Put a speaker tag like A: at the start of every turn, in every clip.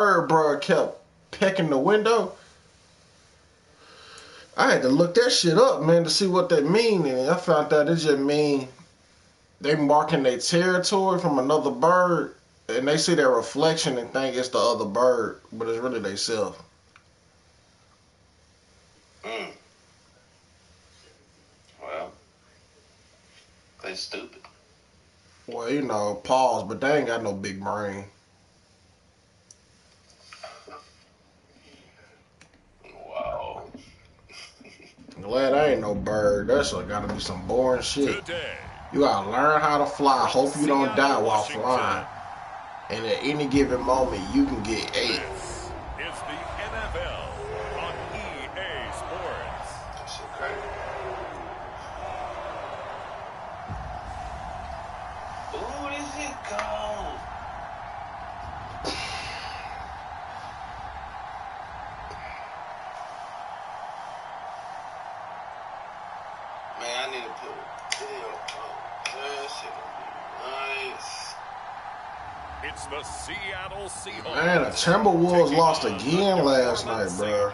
A: bird, bro, kept pecking the window. I had to look that shit up, man, to see what that mean. And I found out it just mean they marking their territory from another bird, and they see their reflection and think it's the other bird, but it's really they self.
B: Well, they stupid.
A: Well, you know, pause, but they ain't got no big brain.
B: Wow.
A: I'm glad I ain't no bird. That's gotta be some boring shit. You gotta learn how to fly. Hope you don't die while flying. And at any given moment, you can get 8.
C: This is the NFL on EA Sports.
B: That's so great. Ooh, this is cold. Man, I need to put a video up. That shit gonna be nice.
C: It's the Seattle Seahawks.
A: Man, the Timberwolves lost again last night, bro.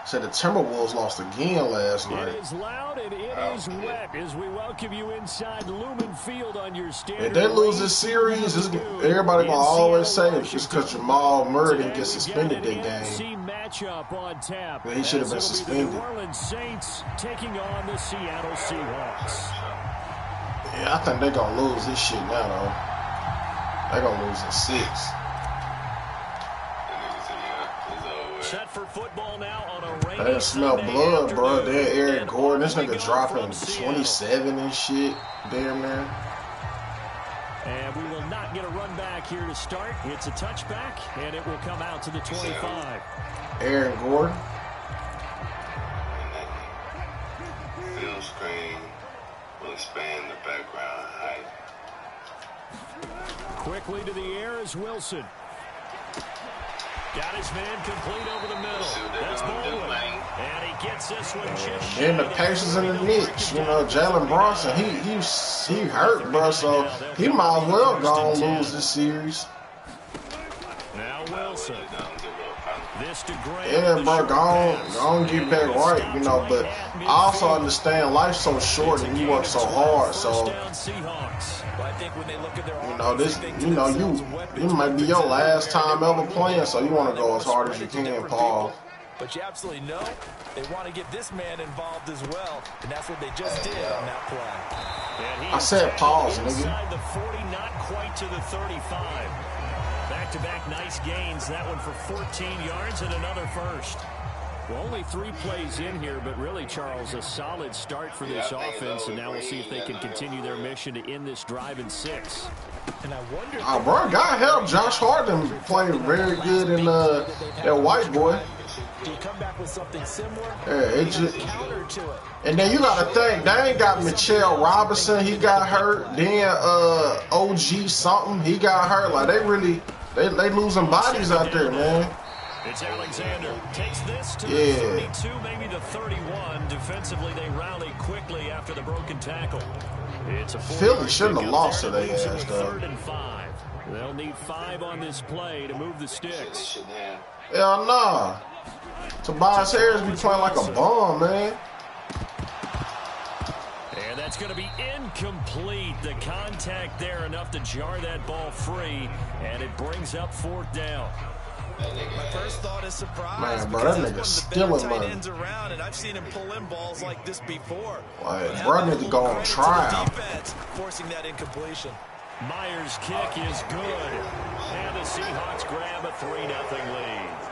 A: Said the Timberwolves lost again last night.
D: It is loud and it is wet as we welcome you inside Lumen Field on your standard.
A: If they lose this series, everybody gonna always say it's because Jamal Murray didn't get suspended that game. But he should have been suspended.
D: The New Orleans Saints taking on the Seattle Seahawks.
A: Yeah, I think they're gonna lose this shit now, though. They're gonna lose in 6.
D: Set for football now on a rainy
A: They smell blood, bro. They're Eric Gordon. This nigga dropping 27 and shit. Damn, man.
D: And we will not get a run back here to start. It's a touchback, and it will come out to the 25.
A: Aaron Gordon.
B: Field screen will expand the background height.
D: Quickly to the air is Wilson. Got his man complete over the middle. That's Baldwin. And he gets this one just
A: Then the Pacers and the Knicks. You know, Jalen Brunson, he hurt, bro, so he might as well go and lose this series.
D: Now Wilson. This to Graham.
A: Yeah, bro, go on get back right, you know, but I also understand life's so short and you work so hard, so you know this, you might be your last time ever playing, so you want to go as hard as you can, Paul.
E: But you absolutely know they want to get this man involved as well, and that's what they just did on that play.
A: I said pause, nigga.
D: Inside the 40, not quite to the 35. Back-to-back nice gains. That one for 14 yards and another first. Well, only 3 plays in here, but really, Charles, a solid start for this offense, and now we'll see if they can continue their mission to end this drive in 6.
E: And I wonder.
A: Oh, bro, God help. Josh Harden played very good in that white boy.
E: Do you come back with something similar?
A: Yeah, it just,
E: Counter to it.
A: and then you got to think, they ain't got Michelle Robinson. He got hurt. Then OG something, he got hurt. Like, they losing bodies out there, man.
D: It's Alexander. Takes this to the 32, maybe the 31. Defensively, they rally quickly after the broken tackle. It's a
A: Philly shouldn't have lost to their ass, though.
D: 3rd and 5. They'll need 5 on this play to move the sticks.
A: Hell nah. Tobias Harris be playing like a bum, man.
D: And that's going to be incomplete. The contact there enough to jar that ball free, and it brings up 4th down.
E: My first thought is surprise.
A: Man, bro, that nigga's stealing money.
E: Ends around, and I've seen him pull in balls like this before.
A: Like, bro, need to go on trial.
E: Defense, forcing that incompletion.
D: Myers' kick is good. And the Seahawks grab a 3-0 lead.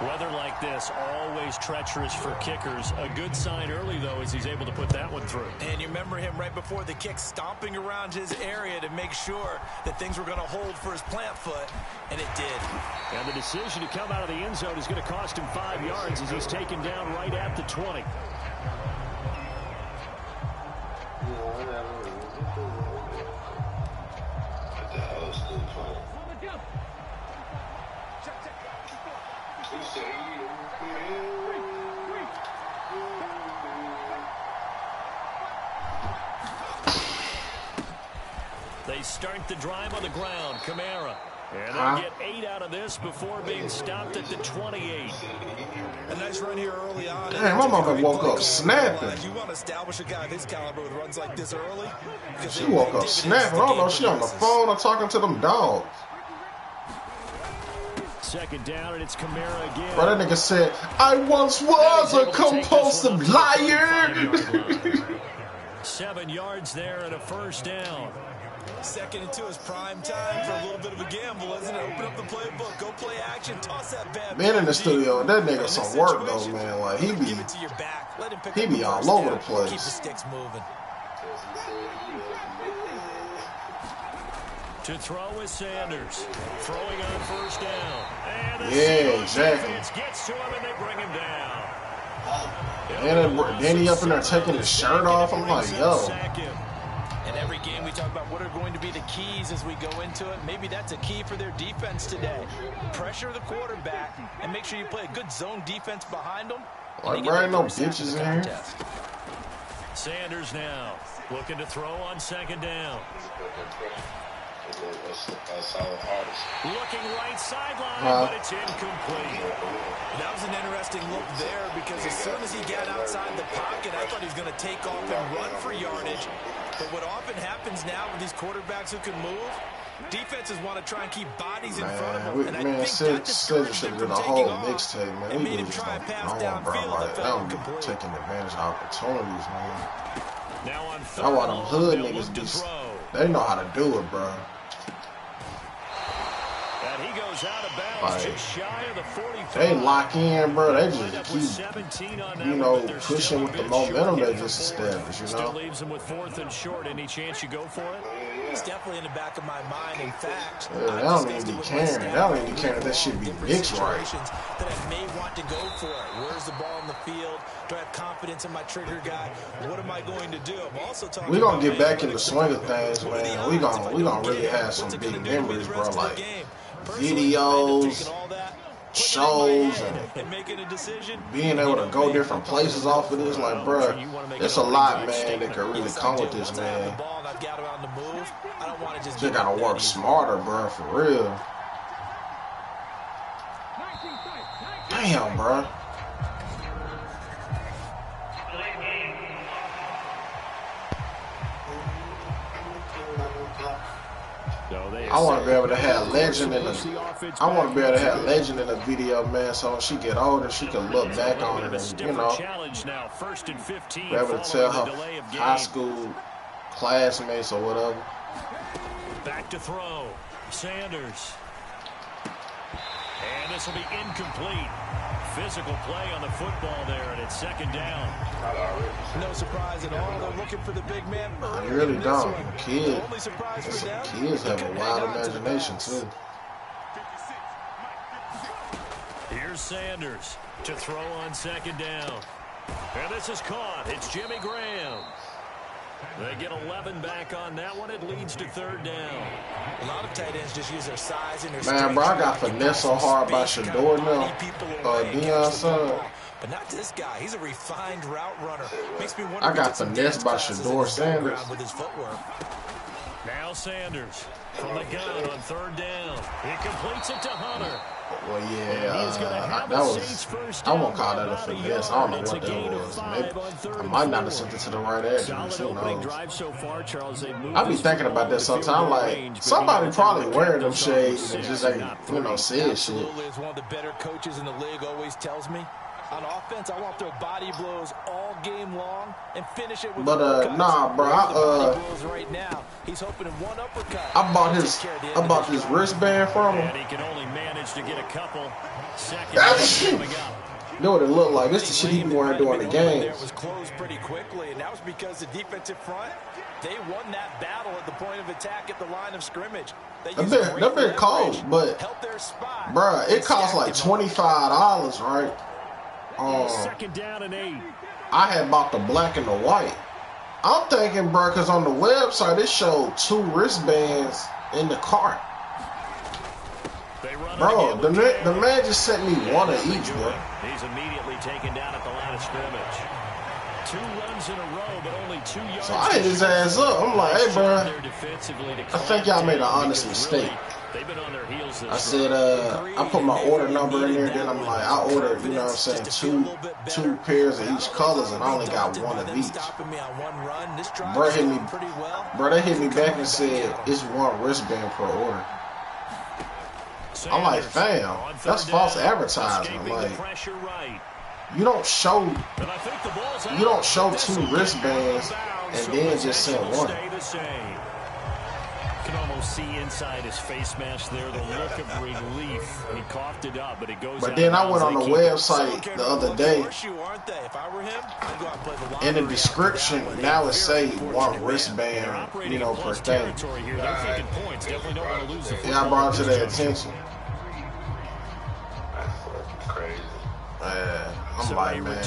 D: Weather like this, always treacherous for kickers. A good sign early, though, as he's able to put that one through.
E: And you remember him right before the kick stomping around his area to make sure that things were going to hold for his plant foot, and it did.
D: And the decision to come out of the end zone is going to cost him 5 yards as he's taken down right at the 20. They start the drive on the ground. Kamara. And they'll get 8 out of this before being stopped at the 28.
E: A nice run here early on.
A: Damn, my mother woke up snapping.
E: You want to establish a guy of his caliber with runs like this early?
A: She woke up snapping. I don't know if she on the phone or talking to them dogs.
D: Second down, and it's Kamara again.
A: Bro, that nigga said, I once was a compulsive liar.
D: 7 yards there and a first down.
E: 2nd and 2 is prime time for a little bit of a gamble, isn't it? Open up the playbook, go play action, toss that bad.
A: Man in the studio, that nigga some work though, man. Like he be all over the place.
E: Keep the sticks moving.
D: To throw is Sanders. Throwing on first down. And the
A: yeah, exactly.
D: Gets to him and they bring him down.
A: And then he up in there taking his shirt off. I'm like, yo.
E: In every game we talk about what are going to be the keys as we go into it. Maybe that's a key for their defense today. Pressure the quarterback and make sure you play a good zone defense behind them.
A: Like, bro, ain't no bitches in here.
D: Sanders now looking to throw on 2nd down. Looking right sideline, but it's incomplete.
E: That was an interesting look there because as soon as he got outside the pocket, I thought he was going to take off and run for yardage. But what often happens now with these quarterbacks who can move, defenses want to try and keep bodies in front of them. And I think that discouraged him from taking off.
A: Mixtape, man.
E: And made him try and pass downfield.
A: Like, they don't be taking advantage of opportunities, man.
D: Now on
A: that's why them hood niggas they know how to do it, bro.
D: And he goes out of bounds, just shy of the 45.
A: They lock in, bro. They just keep, pushing with the momentum they just established,
D: Still leaves them with 4th and short. Any chance you go for it?
E: It's definitely in the back of my mind. In fact,
A: they don't even be caring. They don't even care if that shit be mixed right.
E: That I may want to go for it. Where's the ball in the field? Do I have confidence in my trigger guy? What am I going to do? I'm also talking.
A: We're gonna get back in the swing of things, man. We gonna really have some big memories, bro. Like videos, shows, and being able to go different places off of this. Like, bro, it's a lot, man, that could really come with this, man. Just gotta work smarter, bro, for real. Damn, bro. I want to be able to have legend in the. I want to be able to have legend in the video, man. So when she get older, she can look back on it and be able to tell her high school classmates or whatever.
D: Back to throw, Sanders, and this will be incomplete. Physical play on the football there, and it's 2nd down.
E: No surprise at all. They're looking for the big man.
A: You really don't. Kids have a wild imagination, too.
D: Here's Sanders to throw on 2nd down. And this is caught. It's Jimmy Graham. They get 11 back on that one. It leads to 3rd down.
E: A lot of tight ends just use their size and their
A: man, bro, I got finesse so hard by Shedeur now. Dion's son.
E: But not this guy. He's a refined route runner. Makes me wonder.
A: I got finesse by Shedeur Sanders.
E: With his footwork.
D: Now Sanders from the gun on 3rd down. He completes it to Hunter.
A: Well, yeah, that was, I won't call that a finesse. I don't know what that was. Maybe, I might not have sent it to the right address. Who knows? I be thinking about that sometimes. Like, somebody probably wearing them shades and just ain't, said shit.
E: As one of the better coaches in the league always tells me, on offense, I want to throw body blows all game long and finish it with
A: nah, bro.
E: Right now, he's hoping in one uppercut.
A: I bought this wristband from him.
D: And he can only manage to get a couple seconds coming up.
A: You know what it looked like? This is the shit he be wearing during the game.
E: It was closed pretty quickly, and that was because the defensive front, they won that battle at the point of attack at the line of scrimmage.
A: That been cost, but, bruh, it costs like $25, right?
D: 2nd down and 8.
A: I had bought the black and the white. I'm thinking, bro, because on the website it showed 2 wristbands in the cart. Bro, the man just sent me one of each, bro.
D: He's immediately taken down at the line of scrimmage. 2 runs in a row, but only 2 yards.
A: So I hit his ass up. I'm like, hey, bro, I think y'all made an honest mistake.
D: They've been on their heels this
A: I said, I put my order number in there. Then I'm like, I ordered, you know what I'm saying, two pairs of each colors, and I only got one of each. Bro hit me, bro, they hit me back and said it's 1 wristband per order. I'm like, fam, that's false advertising. Like, you don't show 2 wristbands and then just send 1.
D: You can almost see inside his face mask there the look of relief. He coughed it up, but it goes.
A: But then I went on the website the other day. In the description, now it say 1 wristband, you know, per thing. Yeah, I brought it to their attention. I'm like, man, I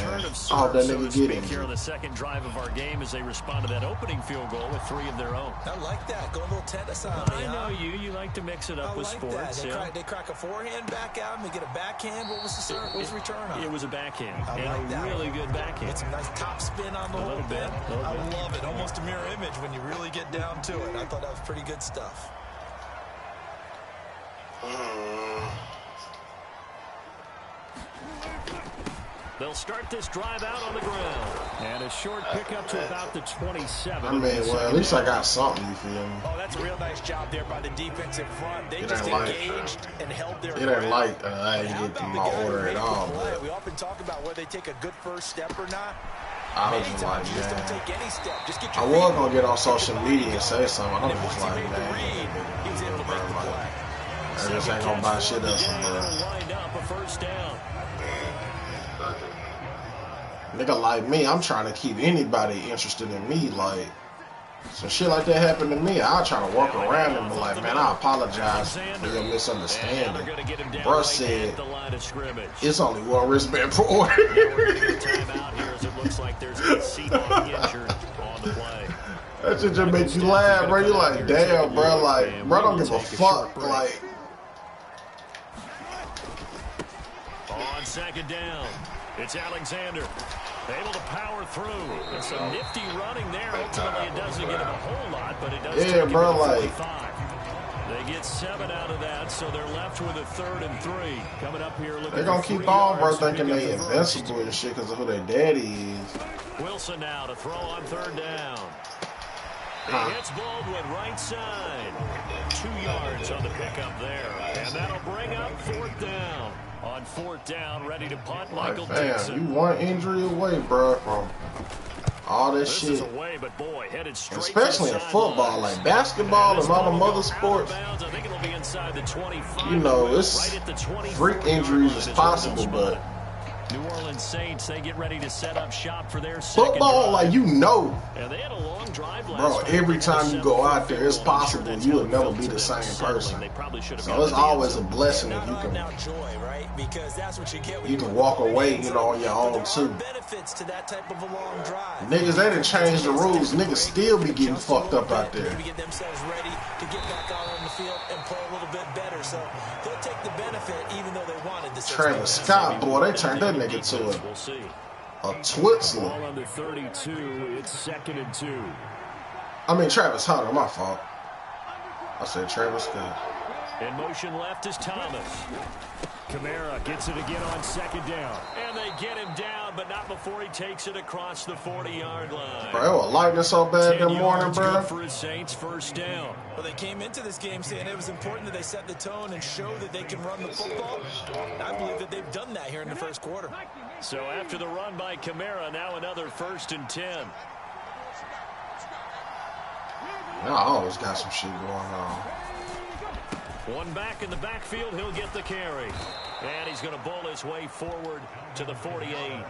A: hope that nigga get him.
D: Here on the second drive of our game as they respond to that opening field goal with 3 of their own.
E: I like that. Go a little tennis on me.
D: I know you like to mix it up with sports.
E: They crack a forehand back out and they get a backhand. What was the return on?
D: It was a backhand.
E: And
D: a really good backhand.
E: With some nice top spin on the whole bit. I love it. Almost a mirror image when you really get down to it. I thought that was pretty good stuff.
D: They'll start this drive out on the ground. And a short pickup to about the 27.
A: I mean, well, at least I got something, you feel me?
E: Oh, that's a real nice job there by the defensive front. They just engaged and held their ground.
A: It ain't like I didn't get my order at all. But
E: we often talk about whether they take a good first step or not.
A: I was just like, man, I was going to get on social media and say something. I was just like, man, I just ain't going to buy shit up from bro. Nigga like me, I'm trying to keep anybody interested in me. Like, some shit like that happened to me, I'll try to walk around and be like, man, I apologize for your misunderstanding. Bruh said, it's only 1 wristband per order. That shit just makes you laugh, bro. You like, damn, bro. Like, bro, don't give a fuck. Like,
D: on second down, it's Alexander. Able to power through. And some nifty running there. Ultimately, it doesn't get him a whole lot, but it does.
A: Yeah, bro, like.
D: They get 7 out of that, so they're left with a 3rd and 3. Coming up here,
A: they're going to keep on, bro, thinking they invincible and shit because of who their daddy is.
D: Wilson now to throw on 3rd down. He hits Baldwin right side. 2 yards on the pickup there. And that'll bring up 4th down. On 4th down, ready to punt, Michael Dixon.
A: You 1 injury away, bro, from all this shit.
D: Away, but boy, headed straight
A: especially in football, like basketball and all the other sports. You know, it's freak injuries is possible, but
D: New Orleans Saints, they get ready to set up shop for their
A: football, like, you know.
D: And they had a long drive
A: bro, every time you go out there, it's possible you will never be the same person. So it's always a blessing if you can walk away, you know, on your own too. Niggas, they done changed the rules. Niggas still be getting fucked up out there.
E: Get themselves ready to get back out on the field and play a little bit better. So they'll take the benefit even though they wanted to.
A: Travis Scott, boy, they turned that nigga to a Twitzler.
D: Ball under 32, it's 2nd and 2.
A: I mean, Travis Hunter, my fault. I said Travis Scott.
D: In motion left is Thomas. Kamara gets it again on 2nd down. And they get him down, but not before he takes it across the 40-yard line.
A: Bro, it was lightning so bad that morning, bro.
D: For his Saints, 1st down.
E: Well, they came into this game saying it was important that they set the tone and show that they can run the football. I believe that they've done that here in the 1st quarter.
D: So after the run by Kamara, now another 1st and 10.
A: Y'all always got some shit going on.
D: 1 back in the backfield, he'll get the carry. And he's going to bowl his way forward to the 48.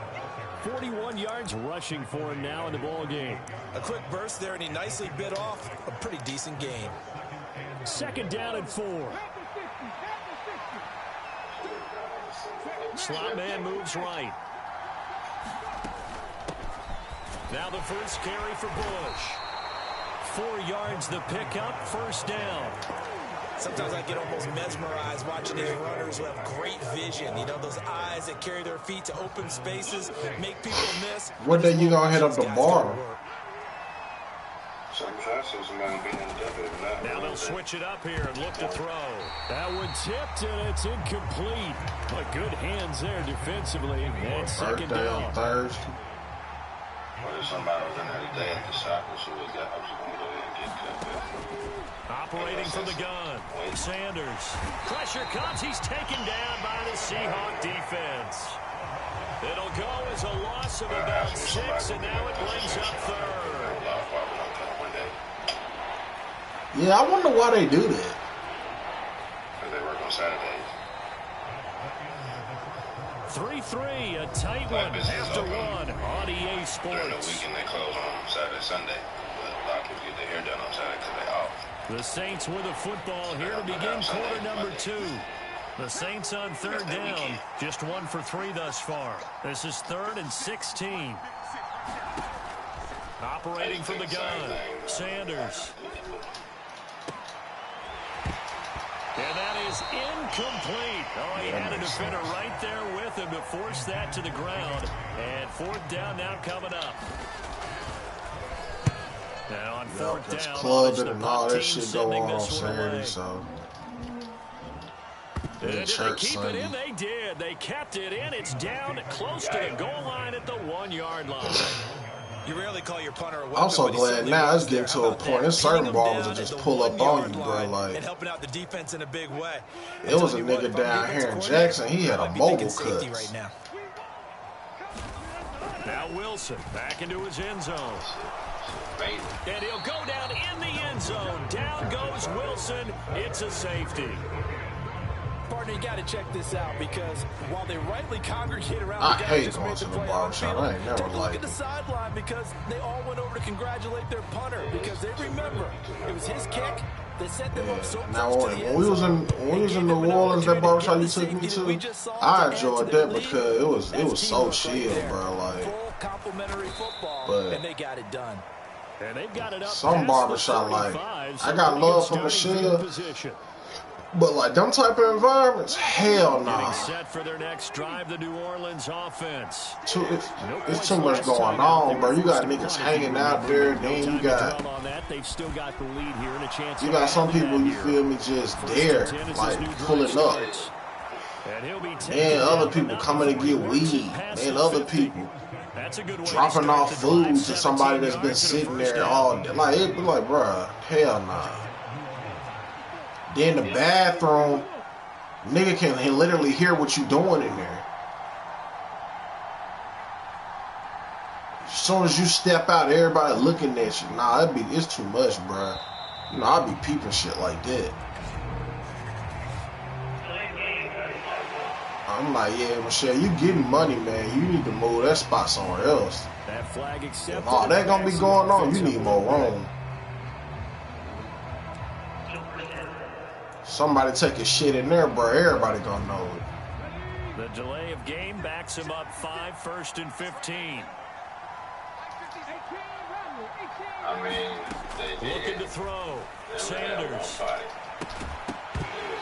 D: 41 yards rushing for him now in the ball game.
E: A quick burst there, and he nicely bit off a pretty decent gain.
D: 2nd down and 4. Slot man moves right. Now the first carry for Bush. 4 yards the pickup, 1st down.
E: Sometimes I get almost mesmerized watching these runners who have great vision. You know, those eyes that carry their feet to open spaces, make people miss.
A: What day you gonna hit up the bar?
D: Now they'll switch it up here and look to throw. That one tipped and it's incomplete. But good hands there defensively. And second down.
A: Thursday.
B: Somebody was in there today at the soccer, so we got. I was going to go ahead and get cut.
D: Operating from the gun, Sanders. Pressure comes. He's taken down by the Seahawk defense. It'll go as a loss of about 6, and now it brings up third.
A: Yeah, I wonder why they do that.
B: Because they work on Saturdays.
D: 3-3, a tight one after one on EA Sports.
B: During the weekend, they close on Saturday, Sunday. But a lot of people get their hair done on Saturday because they off.
D: The Saints with a football here to begin quarter number 2. The Saints on third down, just 1 for 3 thus far. This is 3rd and 16. Operating from the gun, Sanders. And that is incomplete. Oh, he had a defender right there with him to force that to the ground. And 4th down now coming up. Now on 4th down,
A: clubbing and all that shit go on Saturday, so.
D: Did they keep it in? They did. They kept it in. It's down close to the goal line at the 1-yard line.
E: You rarely call your punter a weapon.
A: I'm so glad now it's getting to a point. There's certain balls that just pull up on you, bro. Like,
E: and helping out the defense in a big way.
A: It was a nigga down here in Jackson. He had a mobile cut.
E: Right now.
D: Now Wilson back into his end zone. And he'll go down in the end zone. Down goes Wilson. It's a safety.
E: Partner, you got to check this out because while they rightly congregate around
A: I
E: the guy
A: hate
E: just
A: going
E: made
A: to
E: the
A: the
E: play
A: barbershop. I ain't never
E: look
A: liked
E: at the
A: it.
E: sideline because they all went over to congratulate their punter because they remember it was his kick that set them up so
A: now
E: close to the
A: when we was in New Orleans, that barbershop you took me to, I enjoyed that because it was so chill, bro. Like,
E: full complimentary football,
A: but
E: and they got it done.
D: And they've got it up
A: some barbershop, like, I got love for Michelle. But like them type of environments, hell nah.
D: Getting set for their next drive, the New Orleans offense.
A: It's too much going on, bro. You got niggas hanging out there, then you got
D: they've still got the lead here and a chance.
A: You got some people, you feel me, just there, like pulling up. And other people coming to get weed. And other people dropping off food to somebody that's been sitting there all day. Like, it be like, bruh, hell nah. Then the bathroom, nigga can literally hear what you doing in there. As soon as you step out, everybody looking at you. Nah, it's too much, bruh. You know, I be peeping shit like that. I'm like, yeah, Michelle, you getting money, man. You need to move that spot somewhere else.
D: That flag accepted.
A: If all that gonna be going on, you need more room. Somebody take a shit in there, bro. Everybody gonna know it.
D: The delay of game backs him up 5, 1st and 15.
B: I mean,
D: looking to throw. Sanders.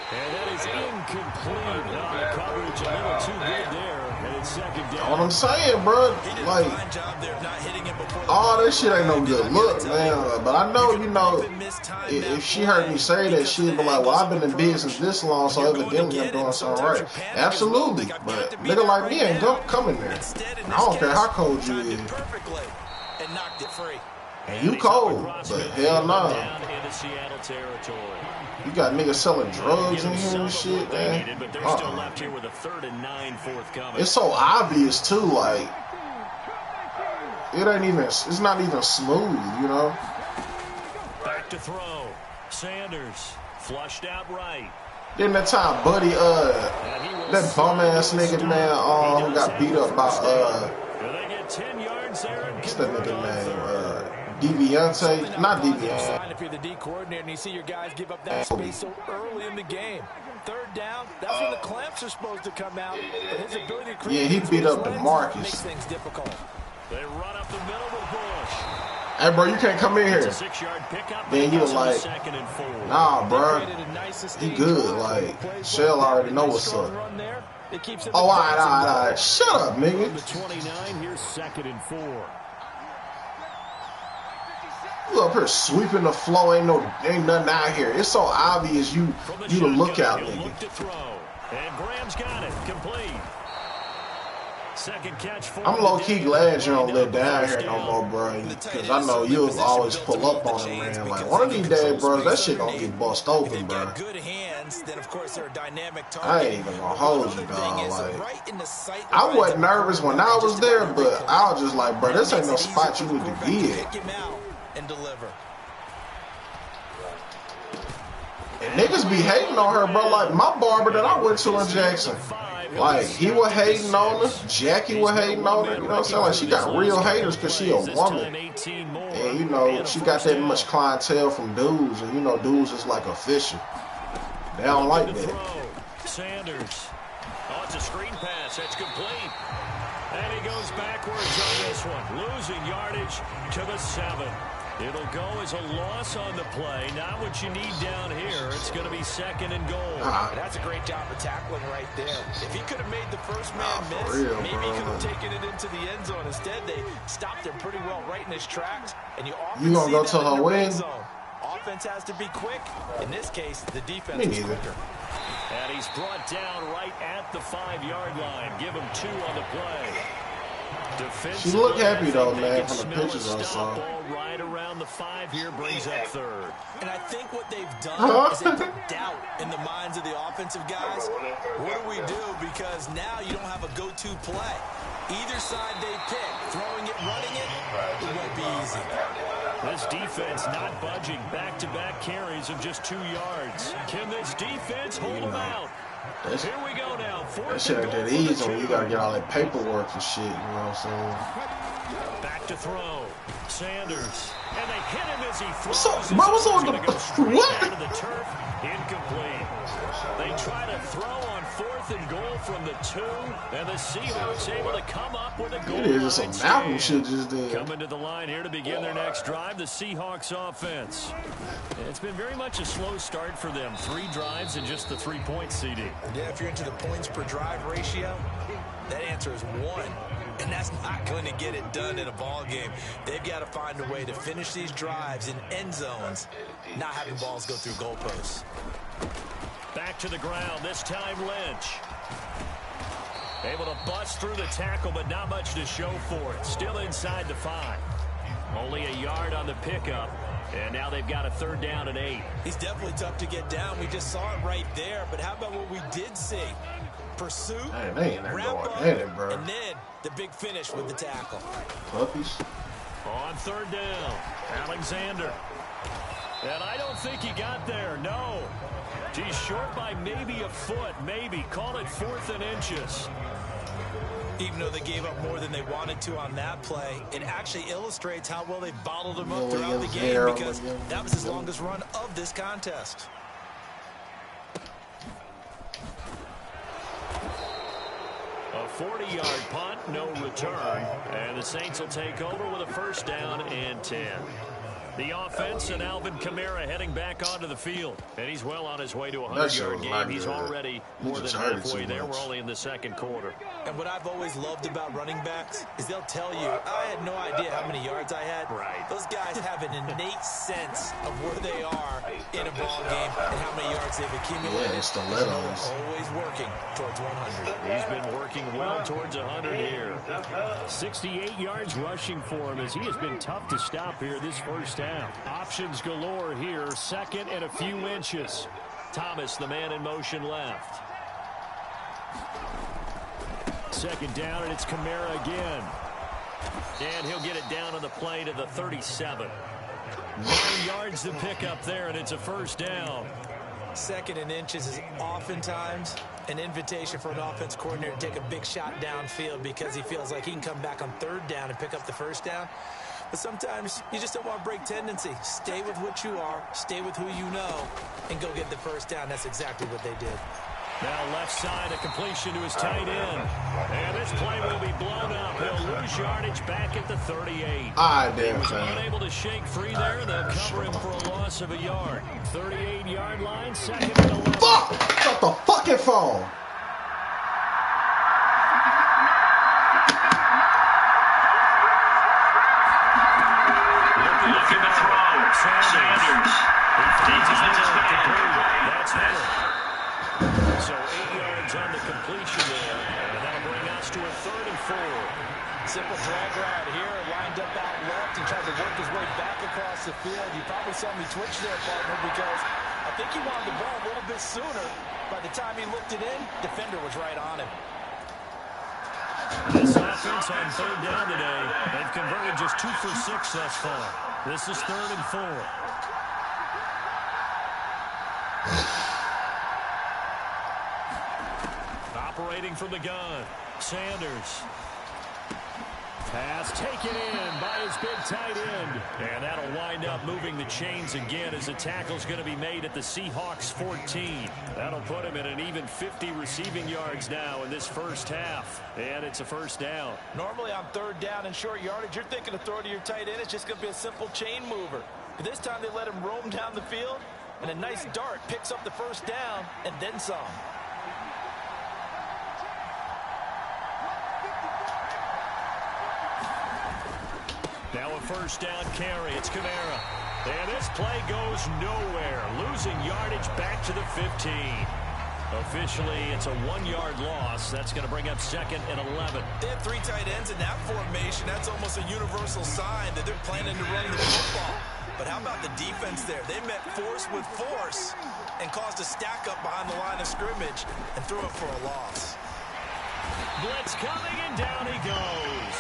D: And that is incomplete. No, the coverage a little too good there. And it's second down.
A: That's what I'm saying, bro. Like, all that shit ain't no good look, man. But I know, you know, if she heard me say that, she'd be like, well, I've been in business this long, so evidently I'm doing something right. Absolutely. But nigga like me ain't coming there. I don't care how cold you is.
E: And knocked it free.
A: And you cold, but hell no. You got niggas selling drugs in here and shit, man. It's so obvious too, like it's not even smooth, you know.
D: Back to throw. Sanders flushed out right.
A: Then that time, Buddy, that bum ass nigga, man, who got beat up by
D: they get 10 yards there.
A: What's that nigga name? Deviante, not Deviante.
E: If you're the D coordinator and you see your guys give up that space so early in the game, 3rd down, that's when the clamps are supposed to come out. But his ability to create
A: he beat up the Marcus.
E: Makes things difficult.
D: They run up the middle with Bush.
A: Hey, bro, you can't come in here. Then you was like, nah, bro. He good. Like, Shell already know what's up. Oh, all right. Shut up, nigga.
D: The 29, here's 2nd and 4.
A: You up here sweeping the floor. Ain't nothing out here. It's so obvious you the lookout, nigga.
D: Look to throw. And Graham's got it. Complete. Second catch for
A: I'm low-key glad you don't live down here no more, bro. Because I know you'll always pull up on him, man. Like, one of these days, bro, that shit gonna get bust open, bro. I ain't even gonna hold you, dog. Like, I wasn't nervous when I was there, but I was just like, bro, this ain't no spot you need to get. And niggas be hating on her, bro. Like, my barber that I went to in Jackson, like, he was hating on her. Jackie was hating on her. You know what I'm saying? Like, she got real haters because she a woman. And, you know, she got that much clientele from dudes. And, you know, dudes is like official. They don't like that.
D: Sanders. Oh, it's a screen pass. That's complete. And he goes backwards on this one. Losing yardage to the 7. It'll go as a loss on the play. Not what you need down here. It's going to be 2nd and goal.
E: That's a great job of tackling right there. If he could have made the first man miss, maybe he could have taken it into the end zone. Instead, they stopped him pretty well right in his tracks. And you often
A: gonna go to her win?
E: Offense has to be quick. In this case, the defense is quicker.
D: And he's brought down right at the 5-yard line. Give him 2 on the play.
A: She looked happy though, man, from the pictures I saw.
D: Right around the 5 here brings up 3rd.
E: And I think what they've done is they put doubt in the minds of the offensive guys. What do we do? Because now you don't have a go-to play. Either side they pick, throwing it, running it, it won't be easy.
D: This defense not budging. Back-to-back carries of just 2 yards. Can this defense hold them out? Here we go now.
A: That shit ain't that easy when you gotta get all that paperwork and shit, you know what I'm saying?
D: Back to throw. Sanders. And they hit him as he throws.
A: What's up, bro? What's on the what?
D: To the turf. Incomplete. They try to throw on 4th and goal from the 2, and the Seahawks able to come up with a goal.
A: It is just some Malcolm shit just did.
D: Coming to the line here to begin their next drive, the Seahawks offense. It's been very much a slow start for them. 3 drives and just the 3-point CD.
E: Yeah, if you're into the points per drive ratio, that answer is 1. And that's not going to get it done in a ball game. They've got to find a way to finish these drives in end zones, not having balls go through goalposts.
D: Back to the ground, this time Lynch. Able to bust through the tackle, but not much to show for it. Still inside the 5. Only a yard on the pickup. And now they've got a 3rd down and 8.
E: He's definitely tough to get down. We just saw it right there. But how about what we did see? Pursuit, wrap up, and then the big finish with the tackle.
A: Puppies.
D: On 3rd down, Alexander. And I don't think he got there, no. He's short by maybe a foot, maybe. Call it 4th and inches.
E: Even though they gave up more than they wanted to on that play, it actually illustrates how well they bottled him up throughout the game because that was his longest run of this contest.
D: A 40-yard punt, no return. And the Saints will take over with a 1st down and 10. The offense and Alvin Kamara heading back onto the field. And he's well on his way to a 100-yard game. He's already more than halfway there. We're only in the 2nd quarter.
E: And what I've always loved about running backs is they'll tell you, I had no idea how many yards I had.
D: Right.
E: Those guys have an innate sense of where they are in a ball game and how many yards they've accumulated.
A: Yeah, it's the stilettos.
E: Always working towards 100.
D: He's been working well towards 100 here. 68 yards rushing for him as he has been tough to stop here this first half. Options galore here. 2nd and a few inches. Thomas, the man in motion left. 2nd down, and it's Kamara again. And he'll get it down on the play to the 37. 9 yards to pick up there, and it's a 1st down.
E: 2nd and inches is oftentimes an invitation for an offense coordinator to take a big shot downfield because he feels like he can come back on 3rd down and pick up the 1st down. But sometimes you just don't want to break tendency. Stay with what you are, stay with who you know, and go get the 1st down. That's exactly what they did.
D: Now left side, a completion to his tight end. And this play will be blown up. He'll lose yardage back at the 38.
A: Damn,
D: He was
A: son.
D: unable to shake free there. They'll cover him for a loss of a yard. 38-yard line, second and 11.
A: Fuck! Shut the fucking phone.
F: Looking to throw. Sanders.
D: That's Henry. So 8 yards on the completion there. And that'll bring us to a 3rd and 4.
E: Simple drag route here, lined up out left and tried to work his way back across the field. You probably saw me twitch there, partner, because I think he wanted the ball a little bit sooner. By the time he looked it in, defender was right on him.
D: This offense on 3rd down today, they've converted just 2 for 6 thus far. This is 3rd and 4. Operating from the gun, Sanders. Pass taken in by his big tight end. And that'll wind up moving the chains again as the tackle's going to be made at the Seahawks 14. That'll put him at an even 50 receiving yards now in this first half. And it's a 1st down.
E: Normally on 3rd down and short yardage, you're thinking of throw to your tight end. It's just going to be a simple chain mover. But this time they let him roam down the field. And a nice dart picks up the 1st down and then some.
D: Now a 1st down carry. It's Kamara. And this play goes nowhere. Losing yardage back to the 15. Officially, it's a 1-yard loss. That's going to bring up 2nd and 11.
E: They have 3 tight ends in that formation. That's almost a universal sign that they're planning to run the football. But how about the defense there? They met force with force and caused a stack up behind the line of scrimmage and threw it for a loss.
D: Blitz coming, and down he goes.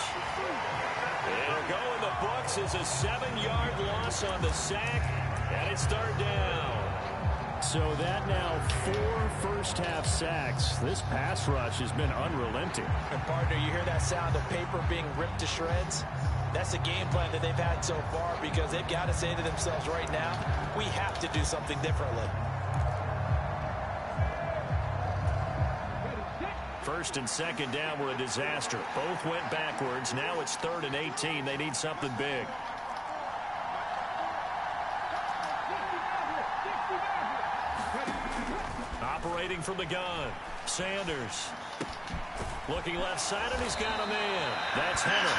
D: It'll go in the books as a 7-yard loss on the sack, and it's 3rd down. So that now 4 first-half sacks. This pass rush has been unrelenting.
E: And, partner, you hear that sound of paper being ripped to shreds? That's the game plan that they've had so far because they've got to say to themselves right now, we have to do something differently.
D: 1st and 2nd down were a disaster. Both went backwards. Now it's 3rd and 18. They need something big. Operating from the gun, Sanders. Looking left side, and he's got a man. That's Henry.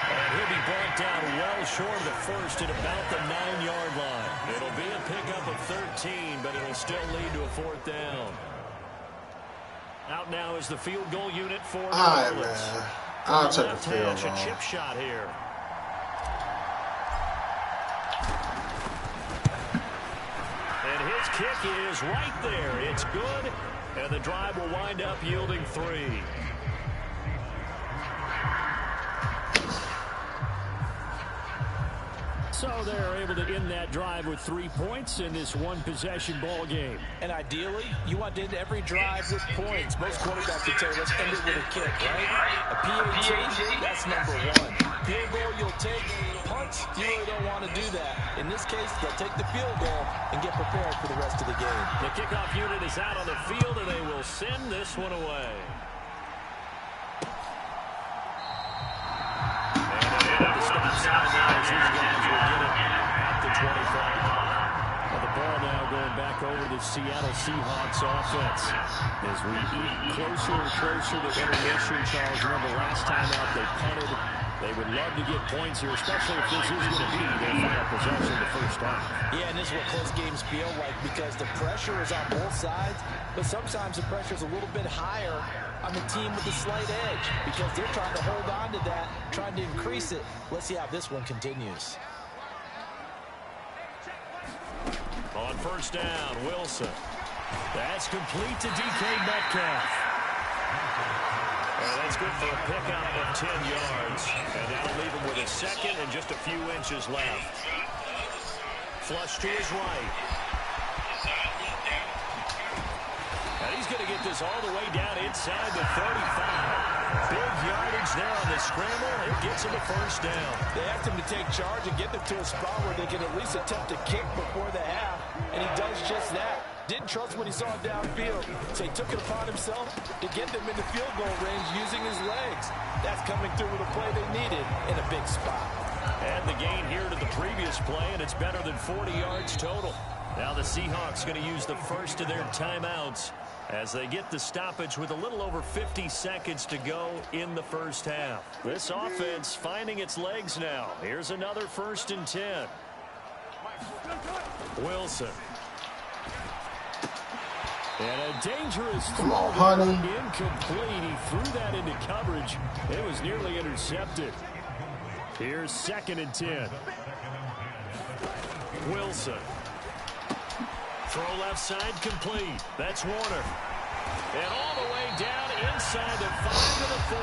D: And he'll be brought down well short of the 1st at about the 9-yard line. It'll be a pickup of 13, but it'll still lead to a 4th down. Out now is the field goal unit for the Orleans.
A: I'll take the field goal.
D: A chip shot here. And his kick is right there. It's good, and the drive will wind up yielding 3. So they're able to end that drive with 3 points in this 1-possession ball game.
E: And ideally, you want to end every drive with points. Most quarterbacks would tell you, let's end it with a kick, right? A PAT, that's number 1. Field goal you'll take. Punts, you really don't want to do that. In this case, they'll take the field goal and get prepared for the rest of the game.
D: The kickoff unit is out on the field, and they will send this one away. The ball now going back over to the Seattle Seahawks offense. As we eat closer and closer to intermission, Charles, remember last time out they punted. They would love to get points here, especially if this is going to be their final possession the 1st half.
E: Yeah, and this is what close games feel like because the pressure is on both sides, but sometimes the pressure is a little bit higher on the team with the slight edge because they're trying to hold on to that, trying to increase it. Let's see how this one continues.
D: On 1st down, Wilson. That's complete to DK Metcalf. And that's good for a pickup of 10 yards. And that'll leave him with a 2nd and just a few inches left. Flush to his right. And he's going to get this all the way down inside the 35. Big yardage there on the scramble. It gets him a 1st down.
E: They asked him to take charge and get them to a spot where they can at least attempt a kick before the half, and he does just that. Didn't trust what he saw downfield, so he took it upon himself to get them into field goal range using his legs. That's coming through with a play they needed in a big spot.
D: And the gain here to the previous play, and it's better than 40 yards total. Now the Seahawks going to use the first of their timeouts as they get the stoppage with a little over 50 seconds to go in the first half. This offense finding its legs now. Here's another 1st and 10. Wilson. And a dangerous
A: Come on,
D: throw.
A: honey.
D: Incomplete. He threw that into coverage. It was nearly intercepted. Here's 2nd and 10. Wilson. Throw left side complete. That's Warner. And all the way down inside the 5 to the 4.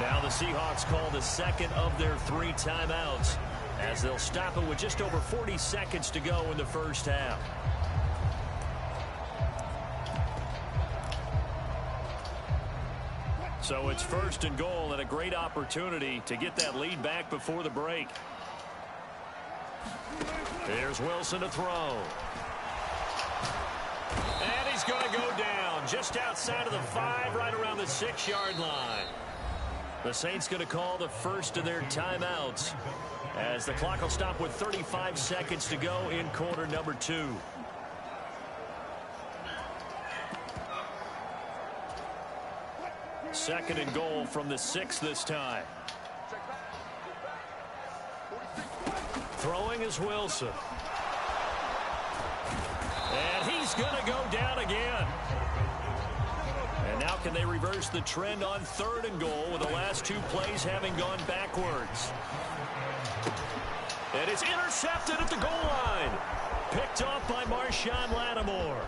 D: Now the Seahawks call the second of their 3 timeouts as they'll stop it with just over 40 seconds to go in the first half. So it's 1st and goal and a great opportunity to get that lead back before the break. Here's Wilson to throw. And he's going to go down just outside of the 5, right around the 6-yard line. The Saints going to call the first of their timeouts as the clock will stop with 35 seconds to go in quarter number 2. Second and goal from the 6 this time. Throwing is Wilson. And he's going to go down again. And now can they reverse the trend on 3rd and goal with the last 2 plays having gone backwards? And it's intercepted at the goal line. Picked off by Marshawn Lattimore.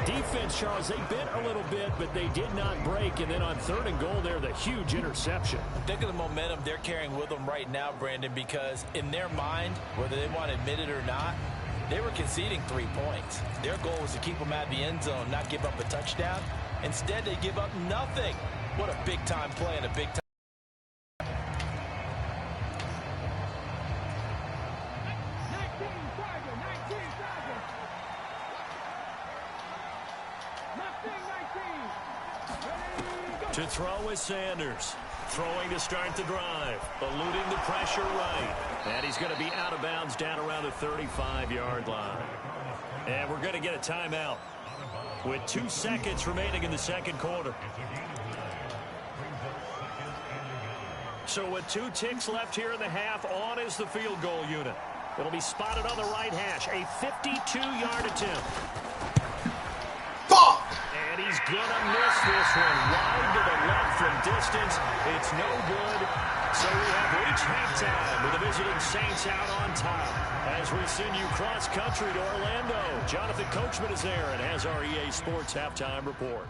D: Defense, Charles, they bit a little bit, but they did not break. And then on 3rd and goal there, the huge interception.
E: Think of the momentum they're carrying with them right now, Brandon, because in their mind, whether they want to admit it or not, they were conceding 3 points. Their goal was to keep them out of the end zone, not give up a touchdown. Instead, they give up nothing. What a big-time play and a big-time.
D: To throw is Sanders. Throwing to start the drive. Eluding the pressure right. And he's going to be out of bounds down around the 35-yard line. And we're going to get a timeout with 2 seconds remaining in the second quarter. So with 2 ticks left here in the half, on is the field goal unit. It'll be spotted on the right hash. A 52-yard attempt. And he's going to miss this one wide to the left from distance. It's no good. So we have reached halftime with the visiting Saints out on top. As we send you cross-country to Orlando, Jonathan Coachman is there and has our EA Sports halftime report.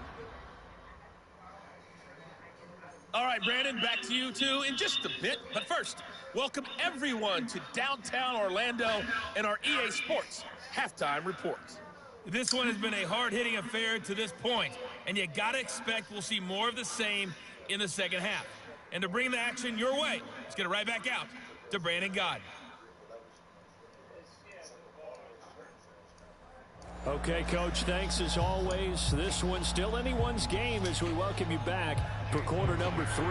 G: All right, Brandon, back to you two in just a bit. But first, welcome everyone to downtown Orlando and our EA Sports halftime report. This one has been a hard-hitting affair to this point, and you got to expect we'll see more of the same in the second half. And to bring the action your way, let's get it right back out to Brandon Gaudin.
D: Okay, Coach, thanks as always. This one's still anyone's game as we welcome you back for quarter number 3.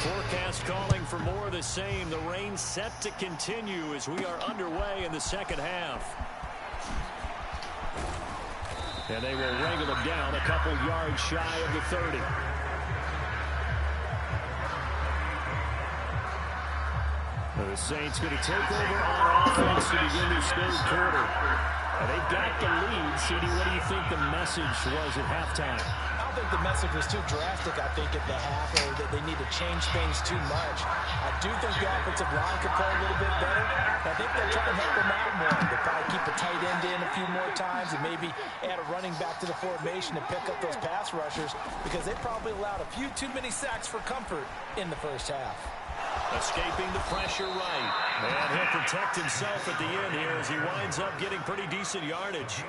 D: Forecast calling for more of the same. The rain set to continue as we are underway in the second half. And they will wrangle him down a couple yards shy of the 30. The Saints going to take over on offense to begin this 3rd quarter. They've got the lead. CD, what do you think the message was at halftime?
E: I don't think the message was too drastic, I think, at the half, or that they need to change things too much. I do think the offensive line could play a little bit better. I think they'll try to help them out more. They'll probably keep a tight end in a few more times and maybe add a running back to the formation to pick up those pass rushers because they probably allowed a few too many sacks for comfort in the first half.
D: Escaping the pressure right. And he'll protect himself at the end here as he winds up getting pretty decent yardage.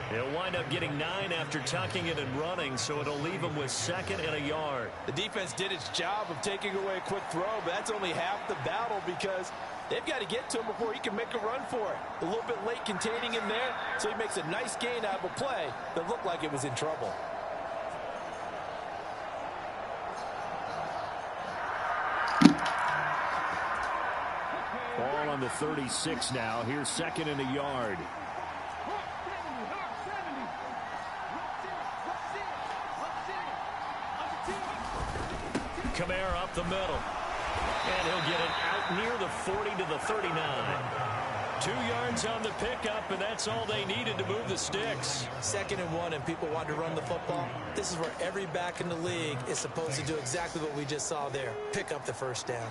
D: He'll wind up getting 9 after tucking it and running, so it'll leave him with 2nd and a yard.
E: The defense did its job of taking away a quick throw, but that's only half the battle because they've got to get to him before he can make a run for it. A little bit late containing him there, so he makes a nice gain out of a play that looked like it was in trouble.
D: Ball on the 36 now. Here's 2nd and a yard. Kamara up the middle. And he'll get it out near the 40 to the 39. 2 yards on the pickup, and that's all they needed to move the sticks.
E: 2nd and 1, and people want to run the football. This is where every back in the league is supposed to do exactly what we just saw there. Pick up the first down.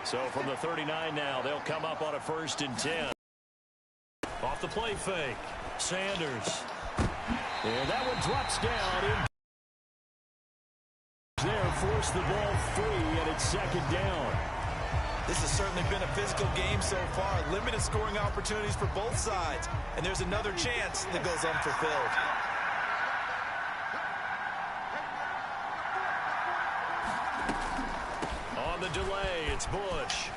D: So from the 39 now, they'll come up on a 1st and 10. Off the play fake. Sanders. And that one drops down in. There, force the ball free, and it's 2nd down.
E: This has certainly been a physical game so far. Limited scoring opportunities for both sides. And there's another chance that goes unfulfilled.
D: On the delay, it's Bush.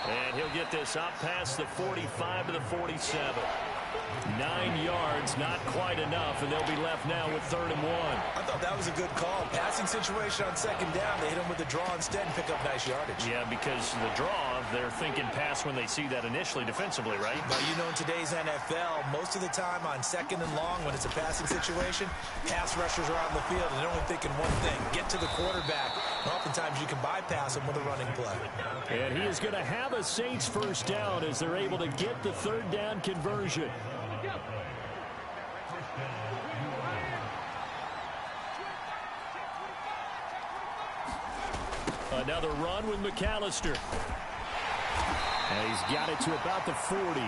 D: And he'll get this up past the 45 to the 47. 9 yards, not quite enough, and they'll be left now with 3rd and 1.
E: I thought that was a good call. Passing situation on 2nd down. They hit him with the draw instead and pick up nice yardage.
D: Yeah, because the draw, they're thinking pass when they see that initially defensively, right?
E: But you know, in today's NFL, most of the time on 2nd and long, when it's a passing situation, pass rushers are out in the field, and they're only thinking one thing, get to the quarterback. And oftentimes you can bypass him with a running play.
D: And he is going to have a Saints 1st down as they're able to get the 3rd down conversion. Another run with McAllister. And he's got it to about the 40.
E: A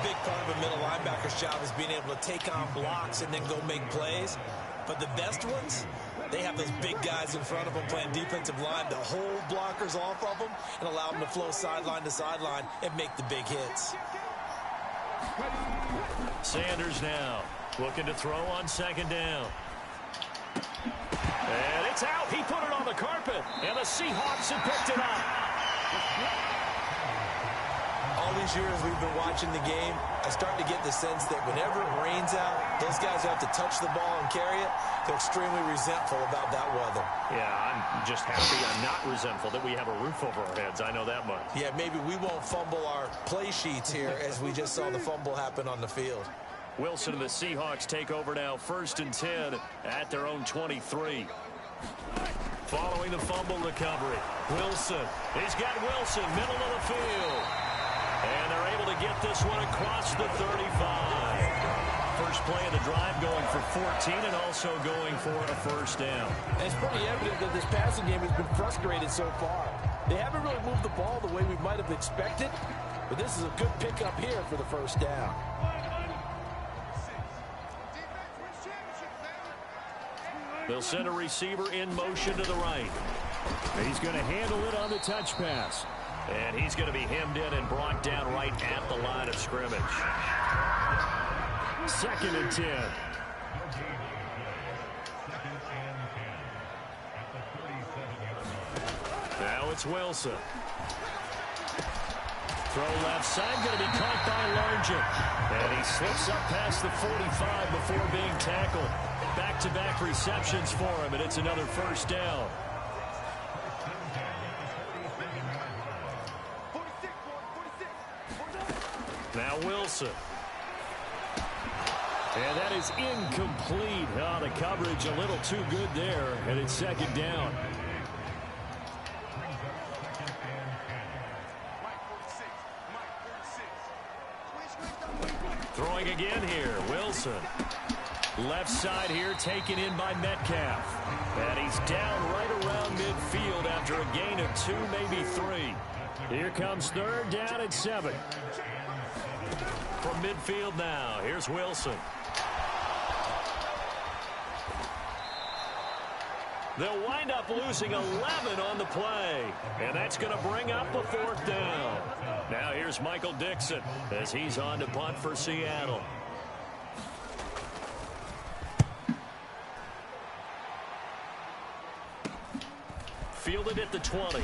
E: big part of a middle linebacker's job is being able to take on blocks and then go make plays. But the best ones, they have those big guys in front of them playing defensive line to hold blockers off of them and allow them to flow sideline to sideline and make the big hits.
D: Sanders now looking to throw on 2nd down. And it's out. He put it on the carpet, and the Seahawks have picked it up.
E: All these years we've been watching the game, I start to get the sense that whenever it rains out, those guys have to touch the ball and carry it. They're extremely resentful about that weather.
D: Yeah, I'm just happy I'm not resentful that we have a roof over our heads. I know that much.
E: Yeah, maybe we won't fumble our play sheets here as we just saw the fumble happen on the field.
D: Wilson and the Seahawks take over now, 1st and 10 at their own 23. Following the fumble recovery, Wilson. He's got Wilson, middle of the field. And they're able to get this one across the 35. First play of the drive going for 14 and also going for a 1st down.
E: And it's pretty evident that this passing game has been frustrated so far. They haven't really moved the ball the way we might have expected, but this is a good pickup here for the 1st down.
D: They'll send a receiver in motion to the right. He's going to handle it on the touch pass. And he's going to be hemmed in and brought down right at the line of scrimmage. 2nd and 10. Now it's Wilson. Throw left side, going to be caught by Largent. And he slips up past the 45 before being tackled. Back-to-back receptions for him, and it's another 1st down. Now Wilson. And that is incomplete. Oh, the coverage a little too good there, and it's 2nd down. Throwing again here, Wilson. Left side here taken in by Metcalf. And he's down right around midfield after a gain of 2, maybe 3. Here comes 3rd down at 7. From midfield now, here's Wilson. They'll wind up losing 11 on the play. And that's going to bring up the 4th down. Now here's Michael Dixon as he's on to punt for Seattle. fielded at the 20.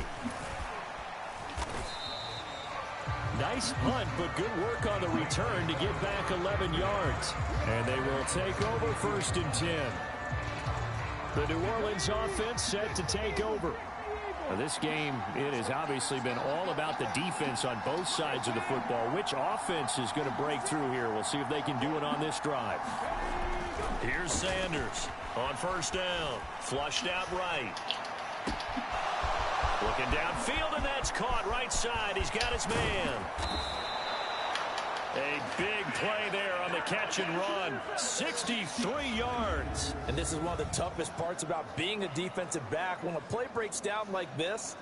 D: Nice punt, but good work on the return to get back 11 yards. And they will take over 1st and 10. The New Orleans offense set to take over. Now this game, it has obviously been all about the defense on both sides of the football. Which offense is going to break through here? We'll see if they can do it on this drive. Here's Sanders on 1st down. Flushed out right. Looking downfield, and that's caught right side. He's got his man. A big play there on the catch and run. 63 yards.
E: And this is one of the toughest parts about being a defensive back. When a play breaks down like this,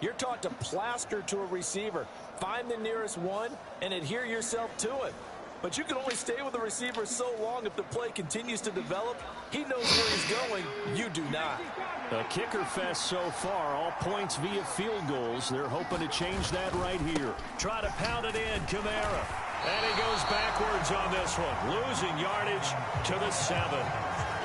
E: you're taught to plaster to a receiver. Find the nearest one and adhere yourself to it. But you can only stay with the receiver so long if the play continues to develop. He knows where he's going. You do not.
D: A kicker fest so far. All points via field goals. They're hoping to change that right here. Try to pound it in. Kamara. And he goes backwards on this one. Losing yardage to the 7.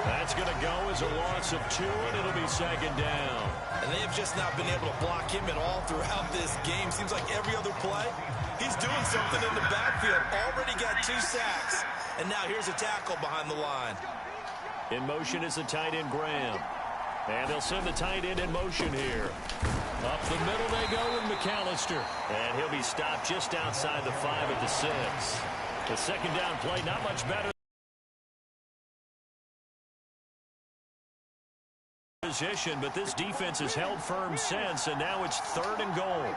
D: That's going to go as a loss of 2, and it'll be 2nd down.
E: And they have just not been able to block him at all throughout this game. Seems like every other play, he's doing something in the backfield. Already got 2 sacks. And now here's a tackle behind the line.
D: In motion is the tight end, Graham. And they'll send the tight end in motion here. Up the middle they go with McAllister. And he'll be stopped just outside the 5 at the 6. The 2nd down play not much better. Position, but this defense has held firm since, and now it's 3rd and goal.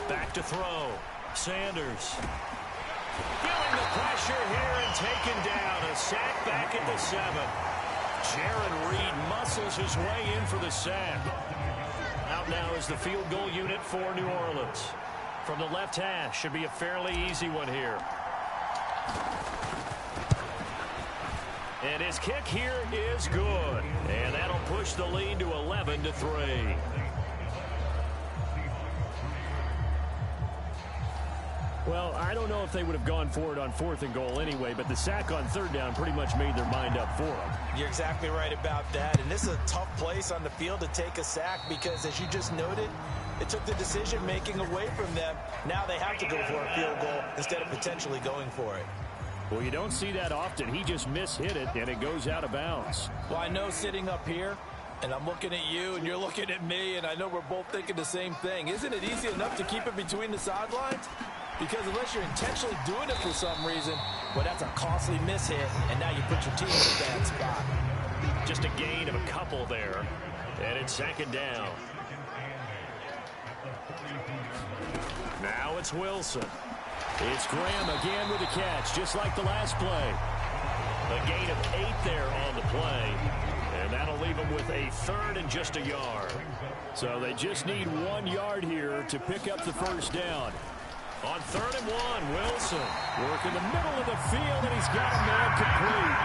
D: Back to throw. Sanders. Feeling the pressure here and taken down. A sack back at the 7. Jaron Reed muscles his way in for the sack. Out now is the field goal unit for New Orleans. From the left hash, should be a fairly easy one here. And his kick here is good. And that'll push the lead to 11-3. Well, I don't know if they would have gone for it on 4th and goal anyway, but the sack on 3rd down pretty much made their mind up for them.
E: You're exactly right about that. And this is a tough place on the field to take a sack because, as you just noted, it took the decision-making away from them. Now they have to go for a field goal instead of potentially going for it.
D: Well, you don't see that often. He just mishit it, and it goes out of bounds.
E: Well, I know sitting up here, and I'm looking at you, and you're looking at me, and I know we're both thinking the same thing. Isn't it easy enough to keep it between the sidelines? Because unless you're intentionally doing it for some reason, well, that's a costly mishit, and now you put your team in a bad spot.
D: Just a gain of a couple there, and it's 2nd down. Now it's Wilson. It's Graham again with a catch, just like the last play. A gain of 8 there on the play, and that'll leave them with a 3rd and just a yard. So they just need 1 yard here to pick up the 1st down. On 3rd and 1, Wilson working the middle of the field, and he's got a man complete.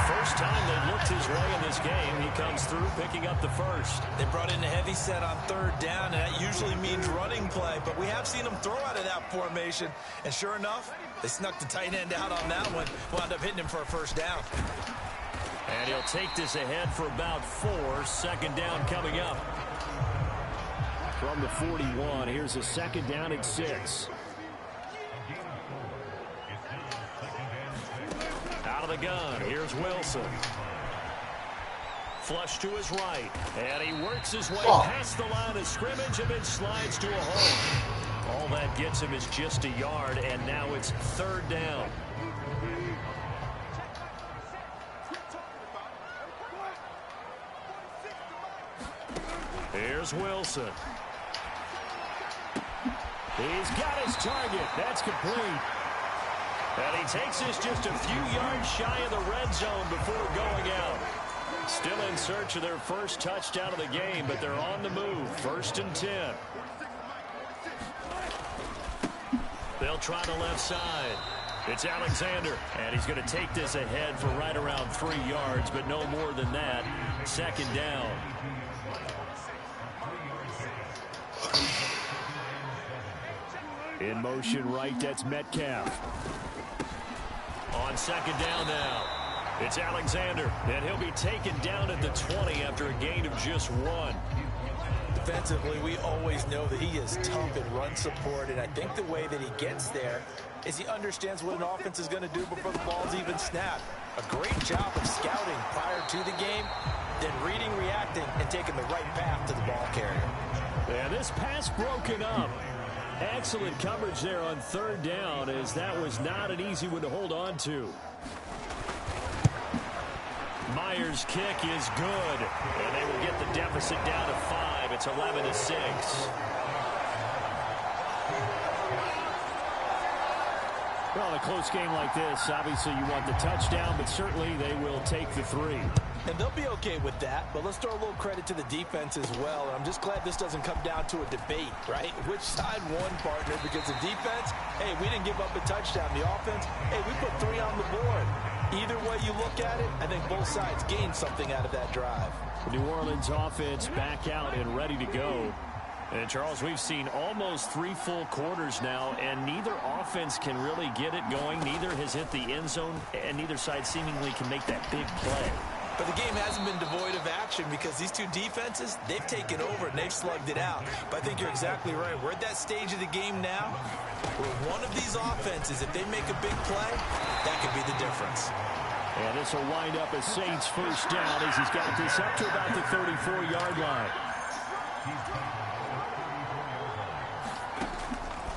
D: First time they've looked his way in this game. He comes through picking up the 1st.
E: They brought in a heavy set on 3rd down, and that usually means running play, but we have seen them throw out of that formation. And sure enough, they snuck the tight end out on that one, wound up hitting him for a 1st down.
D: And he'll take this ahead for about 4. 2nd down coming up. From the 41, here's a 2nd down at 6. Out of the gun, here's Wilson. Flush to his right, and he works his way past the line of scrimmage and then slides to a hole. All that gets him is just a yard, and now it's 3rd down. Here's Wilson. He's got his target. That's complete. And he takes this just a few yards shy of the red zone before going out. Still in search of their 1st touchdown of the game, but they're on the move. 1st and 10. They'll try the left side. It's Alexander, and he's going to take this ahead for right around 3 yards, but no more than that. 2nd down. In motion right, that's Metcalf. On 2nd down now. It's Alexander, and he'll be taken down at the 20 after a gain of just 1.
E: Defensively, we always know that he is tough in run support, and I think the way that he gets there is he understands what an offense is going to do before the ball's even snapped. A great job of scouting prior to the game, then reading, reacting, and taking the right path to the ball carrier.
D: And this pass broken up. Excellent coverage there on 3rd down, as that was not an easy one to hold on to. Myers' kick is good, and they will get the deficit down to 5. It's 11-6. Well, a close game like this, obviously you want the touchdown, but certainly they will take the 3.
E: And they'll be okay with that, but let's throw a little credit to the defense as well. And I'm just glad this doesn't come down to a debate, right? Which side won, partner? Because the defense, hey, we didn't give up a touchdown. The offense, hey, we put 3 on the board. Either way you look at it, I think both sides gained something out of that drive.
D: The New Orleans offense back out and ready to go. And, Charles, we've seen almost 3 full quarters now, and neither offense can really get it going. Neither has hit the end zone, and neither side seemingly can make that big play.
E: But the game hasn't been devoid of action because these two defenses, they've taken over and they've slugged it out. But I think you're exactly right. We're at that stage of the game now where one of these offenses, if they make a big play, that could be the difference.
D: And this will wind up as Saints first down as he's got this up to about the 34-yard line.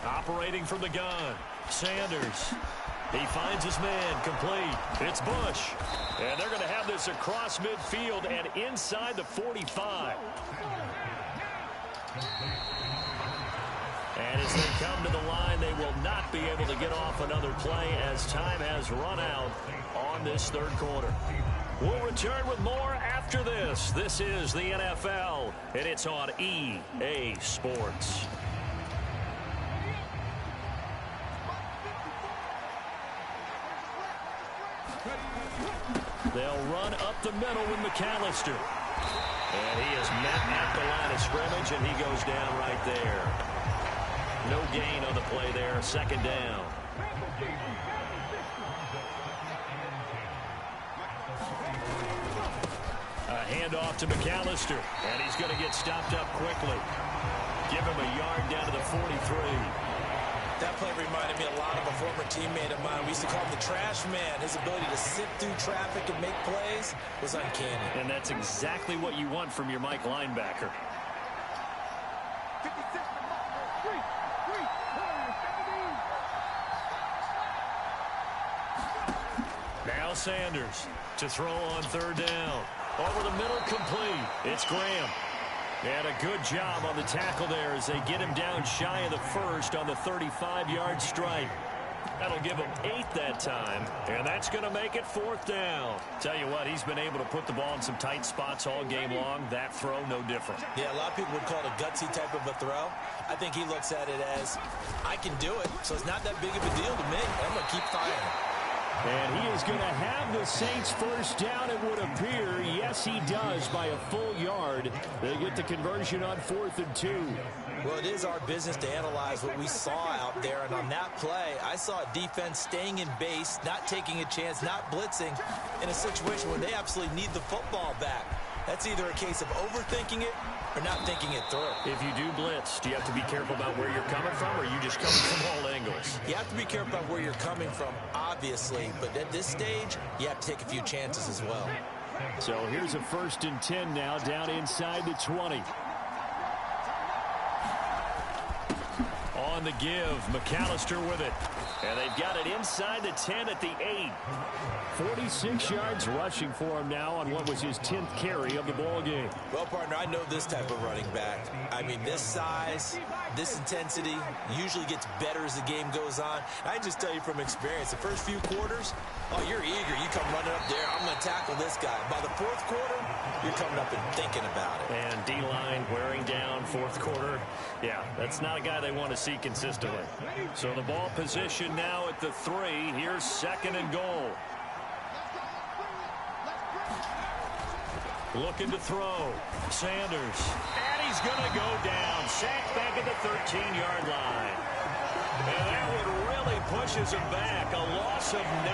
D: Operating from the gun, Sanders. He finds his man, complete. It's Bush. And they're going to have this across midfield and inside the 45. And as they come to the line, they will not be able to get off another play as time has run out on this 3rd quarter. We'll return with more after this. This is the NFL, and it's on EA Sports. They'll run up the middle with McAllister. And he is met at the line of scrimmage, and he goes down right there. No gain on the play there, 2nd down. A handoff to McAllister, and he's going to get stopped up quickly. Give him a yard down to the 43.
E: That play reminded me a lot of a former teammate of mine. We used to call him the trash man. His ability to sit through traffic and make plays was uncanny.
D: And that's exactly what you want from your Mike linebacker. Now Sanders to throw on 3rd down. Over the middle, complete. It's Graham. And a good job on the tackle there as they get him down shy of the 1st on the 35-yard strike. That'll give him 8 that time, and that's going to make it 4th down. Tell you what, he's been able to put the ball in some tight spots all game long. That throw, no different.
E: Yeah, a lot of people would call it a gutsy type of a throw. I think he looks at it as, I can do it, so it's not that big of a deal to me. I'm going to keep firing.
D: And he is going to have the Saints first down, it would appear. Yes, he does, by a full yard. They get the conversion on 4th and 2.
E: Well, it is our business to analyze what we saw out there. And on that play, I saw a defense staying in base, not taking a chance, not blitzing in a situation where they absolutely need the football back. That's either a case of overthinking it or not thinking it through.
D: If you do blitz, do you have to be careful about where you're coming from, or are you just coming from all angles?
E: You have to be careful about where you're coming from, obviously. But at this stage, you have to take a few chances as well.
D: So here's a 1st and 10 now, down inside the 20. On the give, McAllister with it. And they've got it inside the 10 at the 8. 46 yards rushing for him now on what was his 10th carry of the ball game.
E: Well, partner, I know this type of running back. I mean, this size, this intensity usually gets better as the game goes on. I just tell you from experience, the first few quarters, oh, you're eager. You come running up there, I'm going to tackle this guy. By the 4th quarter, you're coming up and thinking about it.
D: And D-line wearing down 4th quarter. Yeah, that's not a guy they want to see consistently. So the ball position now at the 3. Here's 2nd and goal. Looking to throw. Sanders. And he's going to go down. Sacked back at the 13-yard line. And that one really pushes him back. A loss of 9.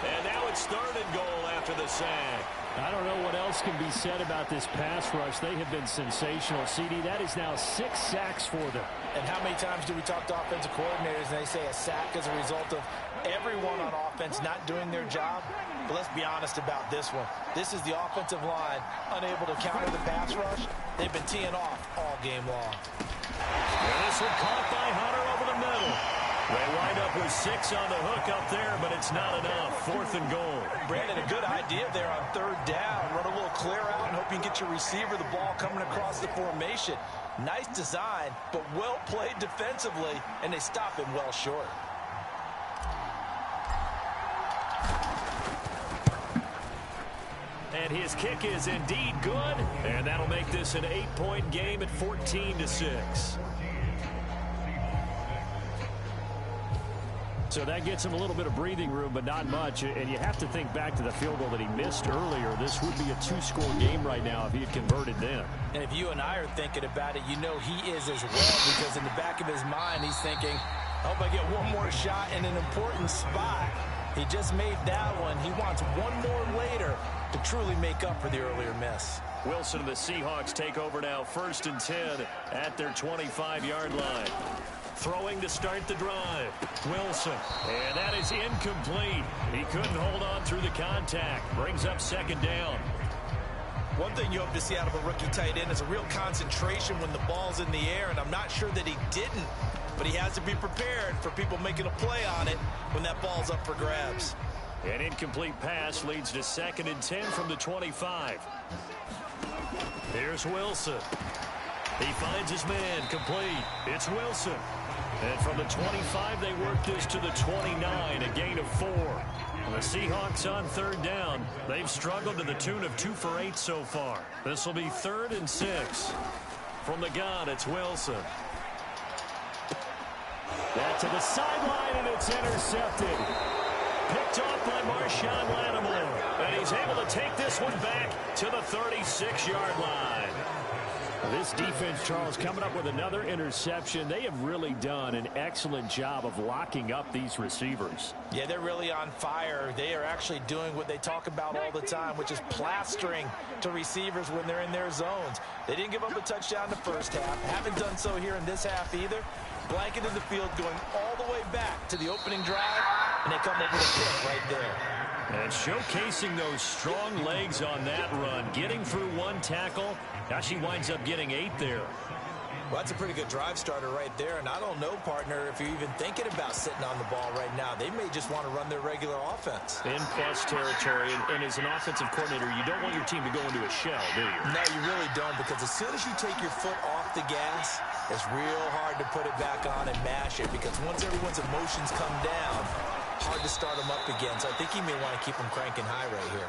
D: And now it's 3rd and goal after the sack. I don't know what else can be said about this pass rush. They have been sensational, CD. That is now 6 sacks for them.
E: And how many times do we talk to offensive coordinators and they say a sack is a result of everyone on offense not doing their job? But let's be honest about this one. This is the offensive line unable to counter the pass rush. They've been teeing off all game long.
D: And this one caught by Hunter over the middle. They wind up with 6 on the hook up there, but it's not enough. 4th and goal.
E: Brandon, a good idea there on 3rd down. Run a little clear out and hope you can get your receiver the ball coming across the formation. Nice design, but well played defensively, and they stop him well short.
D: And his kick is indeed good, and that'll make this an 8-point game at 14-6. So that gets him a little bit of breathing room, but not much. And you have to think back to the field goal that he missed earlier. This would be a 2-score game right now if he had converted then.
E: And if you and I are thinking about it, you know he is as well, because in the back of his mind, he's thinking, I hope I get one more shot in an important spot. He just made that one. He wants one more later to truly make up for the earlier miss.
D: Wilson and the Seahawks take over now, 1st and 10 at their 25-yard line. Throwing to start the drive. Wilson. And that is incomplete. He couldn't hold on through the contact. Brings up 2nd down.
E: One thing you hope to see out of a rookie tight end is a real concentration when the ball's in the air, and I'm not sure that he didn't, but he has to be prepared for people making a play on it when that ball's up for grabs.
D: An incomplete pass leads to 2nd and 10 from the 25. Here's Wilson. He finds his man, complete. It's Wilson. And from the 25, they work this to the 29, a gain of 4. And the Seahawks on 3rd down. They've struggled to the tune of 2 for 8 so far. This will be 3rd and 6. From the gun, it's Wilson. That to the sideline, and it's intercepted. Picked off by Marshawn Lattimore. And he's able to take this one back to the 36-yard line. This defense, Charles, coming up with another interception. They have really done an excellent job of locking up these receivers.
E: Yeah, they're really on fire. They are actually doing what they talk about all the time, which is plastering to receivers when they're in their zones. They didn't give up a touchdown the first half. Haven't done so here in this half either. Blanketed the field going all the way back to the opening drive, and they come up with a pick right there.
D: And showcasing those strong legs on that run, getting through 1 tackle. Now she winds up getting 8 there.
E: Well, that's a pretty good drive starter right there, and I don't know, partner, if you're even thinking about sitting on the ball right now. They may just want to run their regular offense.
D: In plus territory, and as an offensive coordinator, you don't want your team to go into a shell, do you?
E: No, you really don't, because as soon as you take your foot off the gas, it's real hard to put it back on and mash it, because once everyone's emotions come down, hard to start them up again. So I think he may want to keep them cranking high right here.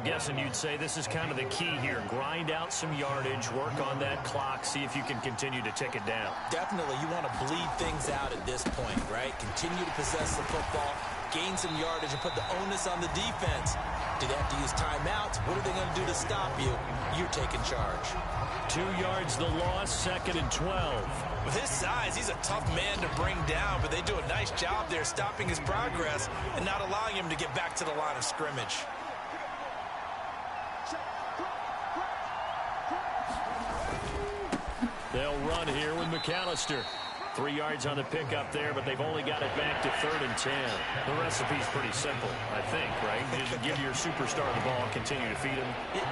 D: Guessing you'd say this is kind of the key here. Grind out some yardage, work on that clock, see if you can continue to tick it down.
E: Definitely, you want to bleed things out at this point, right? Continue to possess the football, gain some yardage, and put the onus on the defense. Do they have to use timeouts? What are they going to do to stop you? You're taking charge.
D: 2 yards the loss, 2nd and 12.
E: With his size, he's a tough man to bring down, but they do a nice job there stopping his progress and not allowing him to get back to the line of scrimmage.
D: They'll run here with McAllister. 3 yards on the pickup there, but they've only got it back to 3rd and 10. The recipe's pretty simple, I think, right? Just give your superstar the ball and continue to feed him.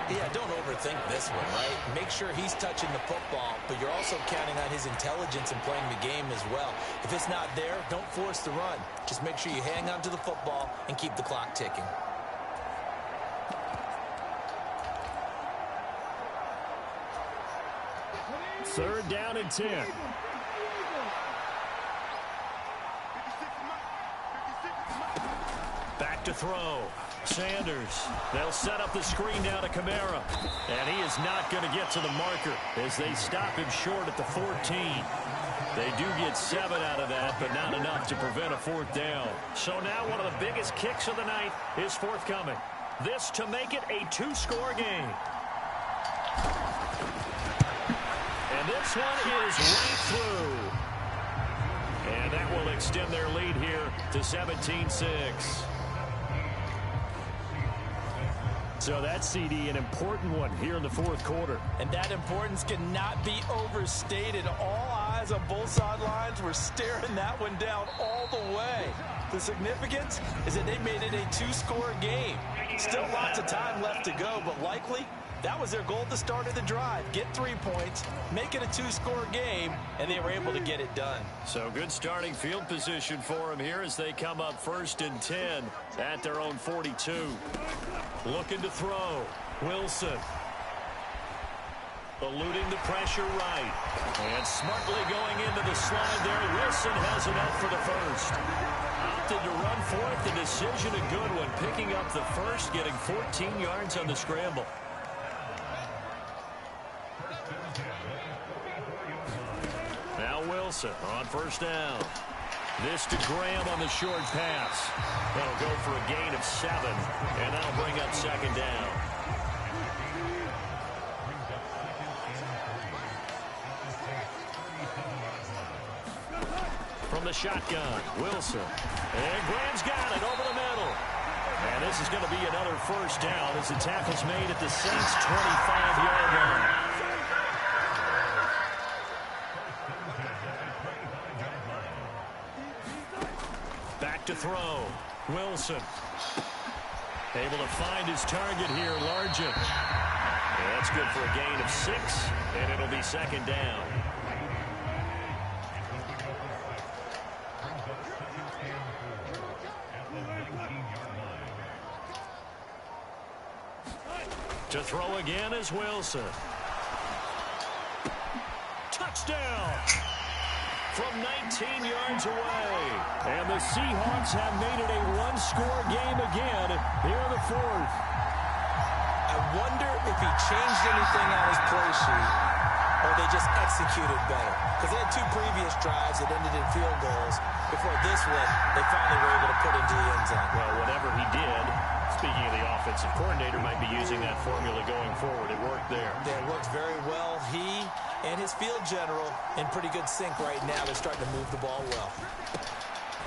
E: Yeah, don't overthink this one, right? Make sure he's touching the football, but you're also counting on his intelligence in playing the game as well. If it's not there, don't force the run. Just make sure you hang on to the football and keep the clock ticking.
D: Third down and 10. Back to throw. Sanders. They'll set up the screen down to Kamara. And he is not going to get to the marker as they stop him short at the 14. They do get 7 out of that, but not enough to prevent a 4th down. So now one of the biggest kicks of the night is forthcoming. This to make it a 2-score game. And this one is right through. And that will extend their lead here to 17-6. So that's, CD, an important one here in the fourth quarter.
E: And that importance cannot be overstated. All eyes on both sidelines were staring that one down all the way. The significance is that they made it a two-score game. Still lots of time left to go, but likely that was their goal at the start of the drive. Get 3 points, make it a two-score game, and they were able to get it done.
D: So good starting field position for them here as they come up 1st and 10 at their own 42. Looking to throw. Wilson. Eluding the pressure right. And smartly going into the slide there. Wilson has enough for the first. Opted to run forth. The decision a good one. Picking up the first, getting 14 yards on the scramble. Now Wilson on 1st down. This to Graham on the short pass. That'll go for a gain of 7, and that'll bring up 2nd down. From the shotgun, Wilson. And Graham's got it over the middle. And this is going to be another 1st down as the tackle's made at the Saints' 25-yard line. Back to throw. Wilson. Able to find his target here, Largent. And that's good for a gain of 6, and it'll be 2nd down. To throw again is Wilson. Touchdown! From 19 yards away. And the Seahawks have made it a one-score game again here in the 4th.
E: I wonder if he changed anything on his play sheet or they just executed better. Because they had 2 previous drives that ended in field goals. Before this one, they finally were able to put into the end zone.
D: Well, whatever he did, speaking of the offensive coordinator, might be using that formula going forward. It worked there.
E: Yeah, it worked very well. He and his field general in pretty good sync right now. They're starting to move the ball well.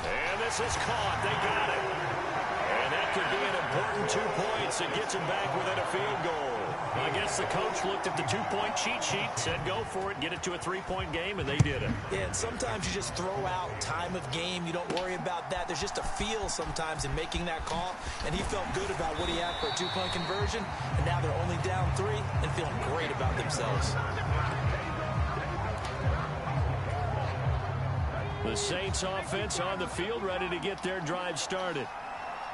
D: And this is caught. They got it. And that could be an important 2 points. It gets them back within a field goal. I guess the coach looked at the 2-point cheat sheet, said go for it, get it to a 3-point game, and they did it.
E: Yeah, and sometimes you just throw out time of game. You don't worry about that. There's just a feel sometimes in making that call, and he felt good about what he had for a 2-point conversion, and now they're only down 3 and feeling great about themselves.
D: The Saints offense on the field, ready to get their drive started.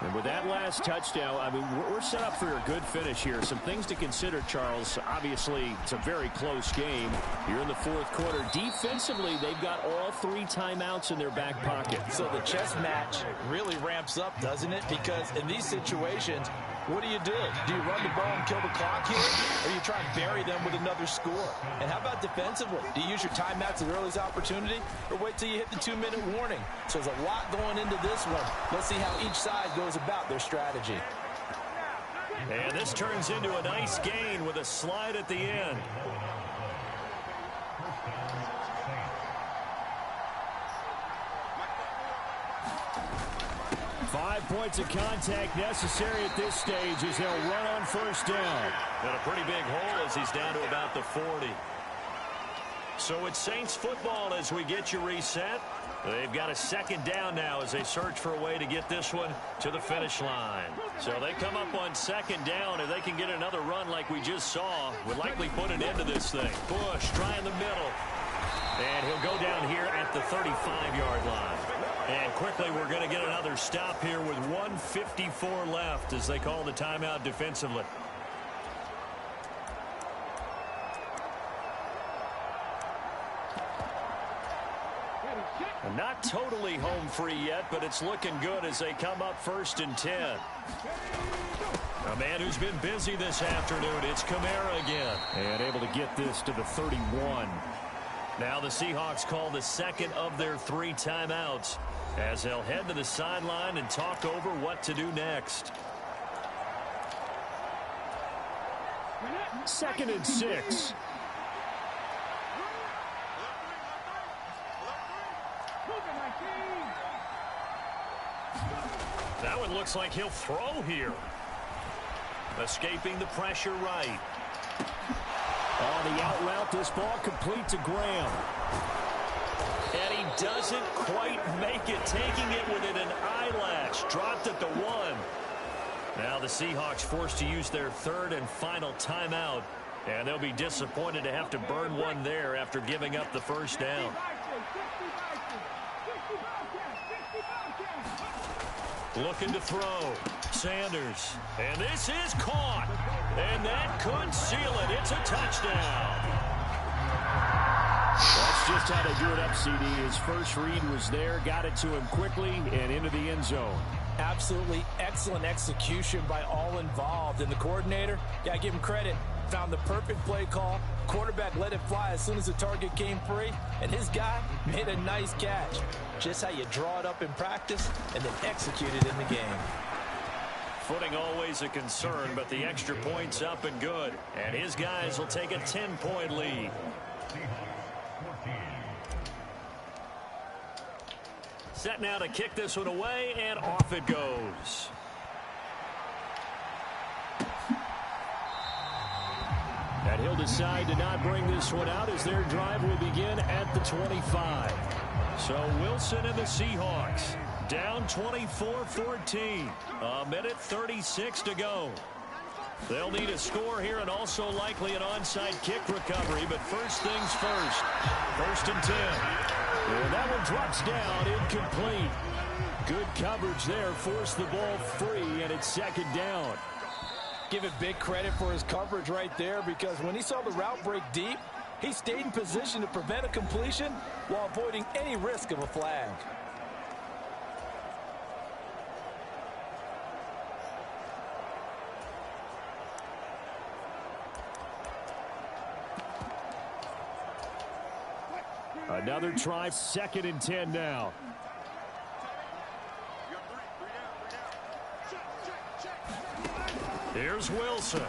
D: And with that last touchdown, I mean, we're set up for a good finish here. Some things to consider, Charles. Obviously, it's a very close game. You're in the 4th quarter. Defensively, they've got all 3 timeouts in their back pocket.
E: So the chess match really ramps up, doesn't it? Because in these situations, what do? Do you run the ball and kill the clock here? Or you try and bury them with another score? And how about defensively? Do you use your timeouts at the earliest opportunity? Or wait till you hit the 2-minute warning? So there's a lot going into this one. Let's see how each side goes about their strategy.
D: And this turns into a nice gain with a slide at the end. Five points of contact necessary at this stage as they'll run on 1st down. And a pretty big hole as he's down to about the 40. So it's Saints football as we get you reset. They've got a 2nd down now as they search for a way to get this one to the finish line. So they come up on 2nd down. If they can get another run like we just saw, would likely put an end to this thing. Bush trying the middle. And he'll go down here at the 35-yard line. And quickly we're going to get another stop here with 1:54 left as they call the timeout defensively. Not totally home free yet, but it's looking good as they come up 1st and 10. A man who's been busy this afternoon, it's Kamara again. And able to get this to the 31. Now the Seahawks call the 2nd of their 3 timeouts as they'll head to the sideline and talk over what to do next. 2nd and 6. That one looks like he'll throw here. Escaping the pressure right. On the out route, this ball complete to Graham. And he doesn't quite make it, taking it within an eyelash. Dropped at the 1. Now the Seahawks forced to use their third and final timeout. And they'll be disappointed to have to burn one there after giving up the first down. Looking to throw. Sanders. And this is caught. And that could seal it. It's a touchdown. That's just how they do it up, CD. His first read was there, got it to him quickly, and into the end zone.
E: Absolutely excellent execution by all involved. And the coordinator, got to give him credit, found the perfect play call. Quarterback let it fly as soon as the target came free, and his guy made a nice catch. Just how you draw it up in practice and then execute it in the game.
D: Footing always a concern, but the extra point's up and good. And his guys will take a 10-point lead. Set now to kick this one away, and off it goes. And he'll decide to not bring this one out as their drive will begin at the 25. So Wilson and the Seahawks down 24-14. A minute 36 to go. They'll need a score here and also likely an onside kick recovery. But first things first. 1st and 10. And that one drops down, incomplete. Good coverage there, forced the ball free, and it's 2nd down.
E: Give it big credit for his coverage right there, because when he saw the route break deep, he stayed in position to prevent a completion while avoiding any risk of a flag.
D: Another try, 2nd and 10 now. Here's Wilson.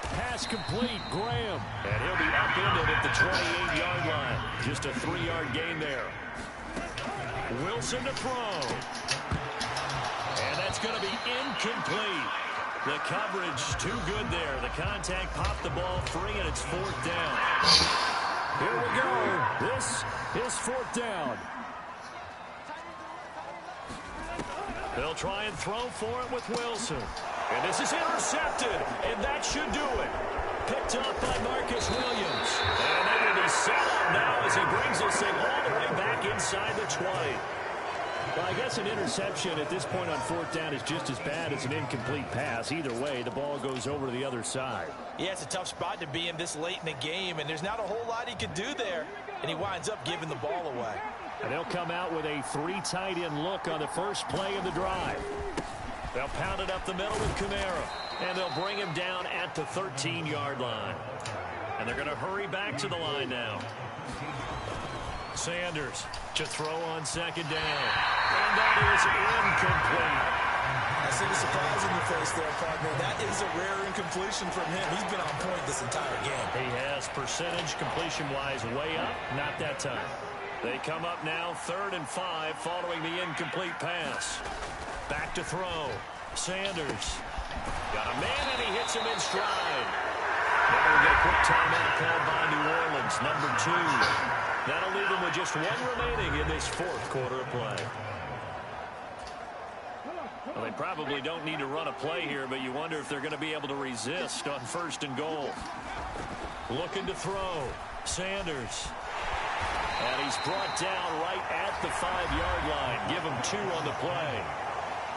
D: Pass complete, Graham. And he'll be upended at the 28-yard line. Just a 3-yard gain there. Wilson to throw. And that's going to be incomplete. The coverage too good there. The contact popped the ball free, and it's 4th down. Here we go. This is 4th down. They'll try and throw for it with Wilson. And this is intercepted, and that should do it. Picked up by Marcus Williams. And they will be set up now as he brings this thing all the way back inside the 20. Well, I guess an interception at this point on 4th down is just as bad as an incomplete pass. Either way, the ball goes over to the other side.
E: Yeah, it's a tough spot to be in this late in the game, and there's not a whole lot he could do there. And he winds up giving the ball away.
D: And they'll come out with a 3 tight end look on the first play of the drive. They'll pound it up the middle with Kamara. And they'll bring him down at the 13-yard line. And they're going to hurry back to the line now. Sanders to throw on 2nd down. And that is incomplete.
E: I see the surprise in your face there, partner. That is a rare incompletion from him. He's been on point this entire game.
D: He has percentage completion-wise way up. Not that time. They come up now 3rd and 5 following the incomplete pass. Back to throw. Sanders. Got a man, and he hits him in stride. Now we'll get a quick timeout called by New Orleans, number 2. That'll leave them with just 1 remaining in this 4th quarter of play. Well, they probably don't need to run a play here, but you wonder if they're going to be able to resist on 1st and goal. Looking to throw. Sanders. And he's brought down right at the 5-yard line. Give him 2 on the play.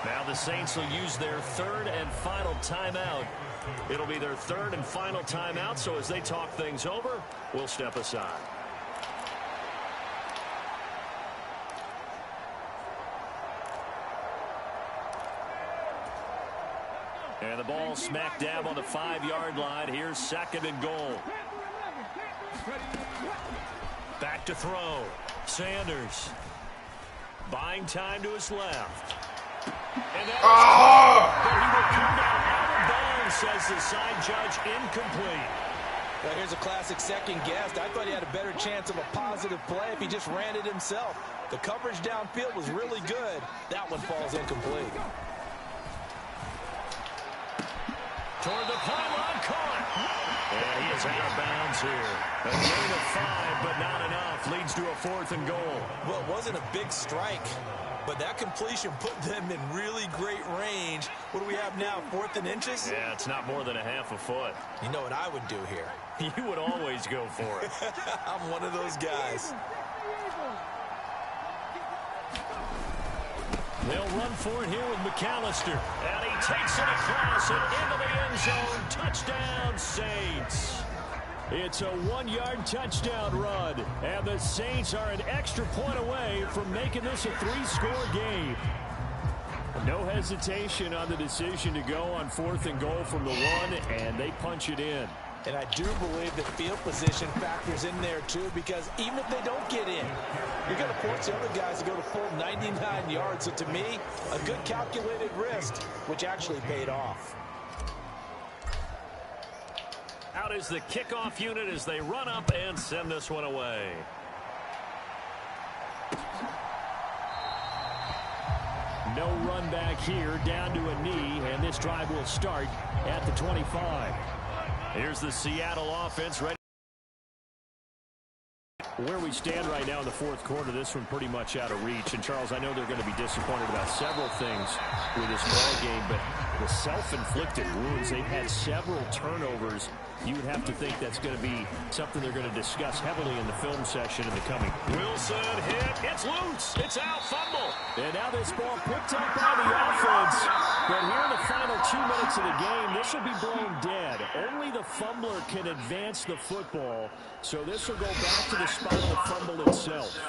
D: Now the Saints will use their 3rd and final timeout. It'll be their 3rd and final timeout, so as they talk things over, we'll step aside. And the ball smack dab on the 5-yard line. Here's 2nd and goal. Back to throw. Sanders. Buying time to his left. And that but he will come down out of bounds, says the side judge, incomplete.
E: Well, here's a classic second guess. I thought he had a better chance of a positive play if he just ran it himself. The coverage downfield was really good. That one falls incomplete.
D: Toward the pylon, caught. And he is out of bounds here. A gain of 5, but not enough. Leads to a 4th and goal.
E: Well, it wasn't a big strike, but that completion put them in really great range. What do we have now, 4th and inches?
D: Yeah, it's not more than a half a foot.
E: You know what I would do here?
D: You would always go for it.
E: I'm one of those guys.
D: They'll run for it here with McAllister. And he takes it across and into the end zone. Touchdown, Saints. It's a 1-yard touchdown run. And the Saints are an extra point away from making this a 3-score game. No hesitation on the decision to go on 4th and goal from the 1, and they punch it in.
E: And I do believe that field position factors in there, too, because even if they don't get in, you're going to force the other guys to go to full 99 yards. So, to me, a good calculated risk, which actually paid off.
D: Out is the kickoff unit as they run up and send this one away. No run back here, down to a knee, and this drive will start at the 25. Here's the Seattle offense ready. Where we stand right now in the 4th quarter, this one pretty much out of reach. And, Charles, I know they're going to be disappointed about several things with this ball game, but the self-inflicted wounds, they've had several turnovers. You would have to think that's going to be something they're going to discuss heavily in the film session in the coming. Wilson hit. It's loose. It's out. Fumble. And now this ball picked up by the offense. But here in the final 2 minutes of the game, this will be blown dead. Only the fumbler can advance the football. So this will go back to the spot of the fumble itself.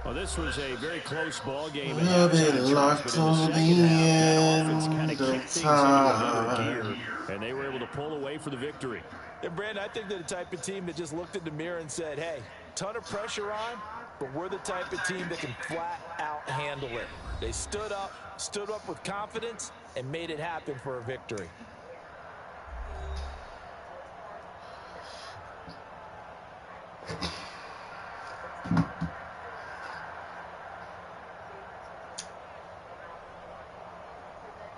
D: Well, this was a very close ball game.
A: We'll be locked to the end of time.
D: And they were able to pull away for the victory.
E: And, Brandon, I think they're the type of team that just looked in the mirror and said, hey, ton of pressure on, but we're the type of team that can flat out handle it. They stood up with confidence, and made it happen for a victory.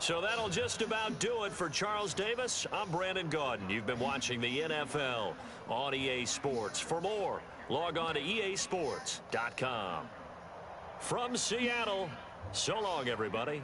D: So that'll just about do it for Charles Davis. I'm Brandon Gaudin. You've been watching the NFL on EA Sports. For more, log on to easports.com. From Seattle, so long, everybody.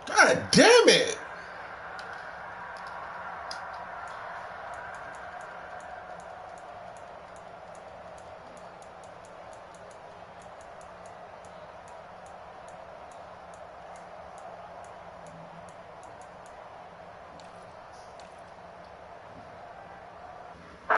A: God damn it!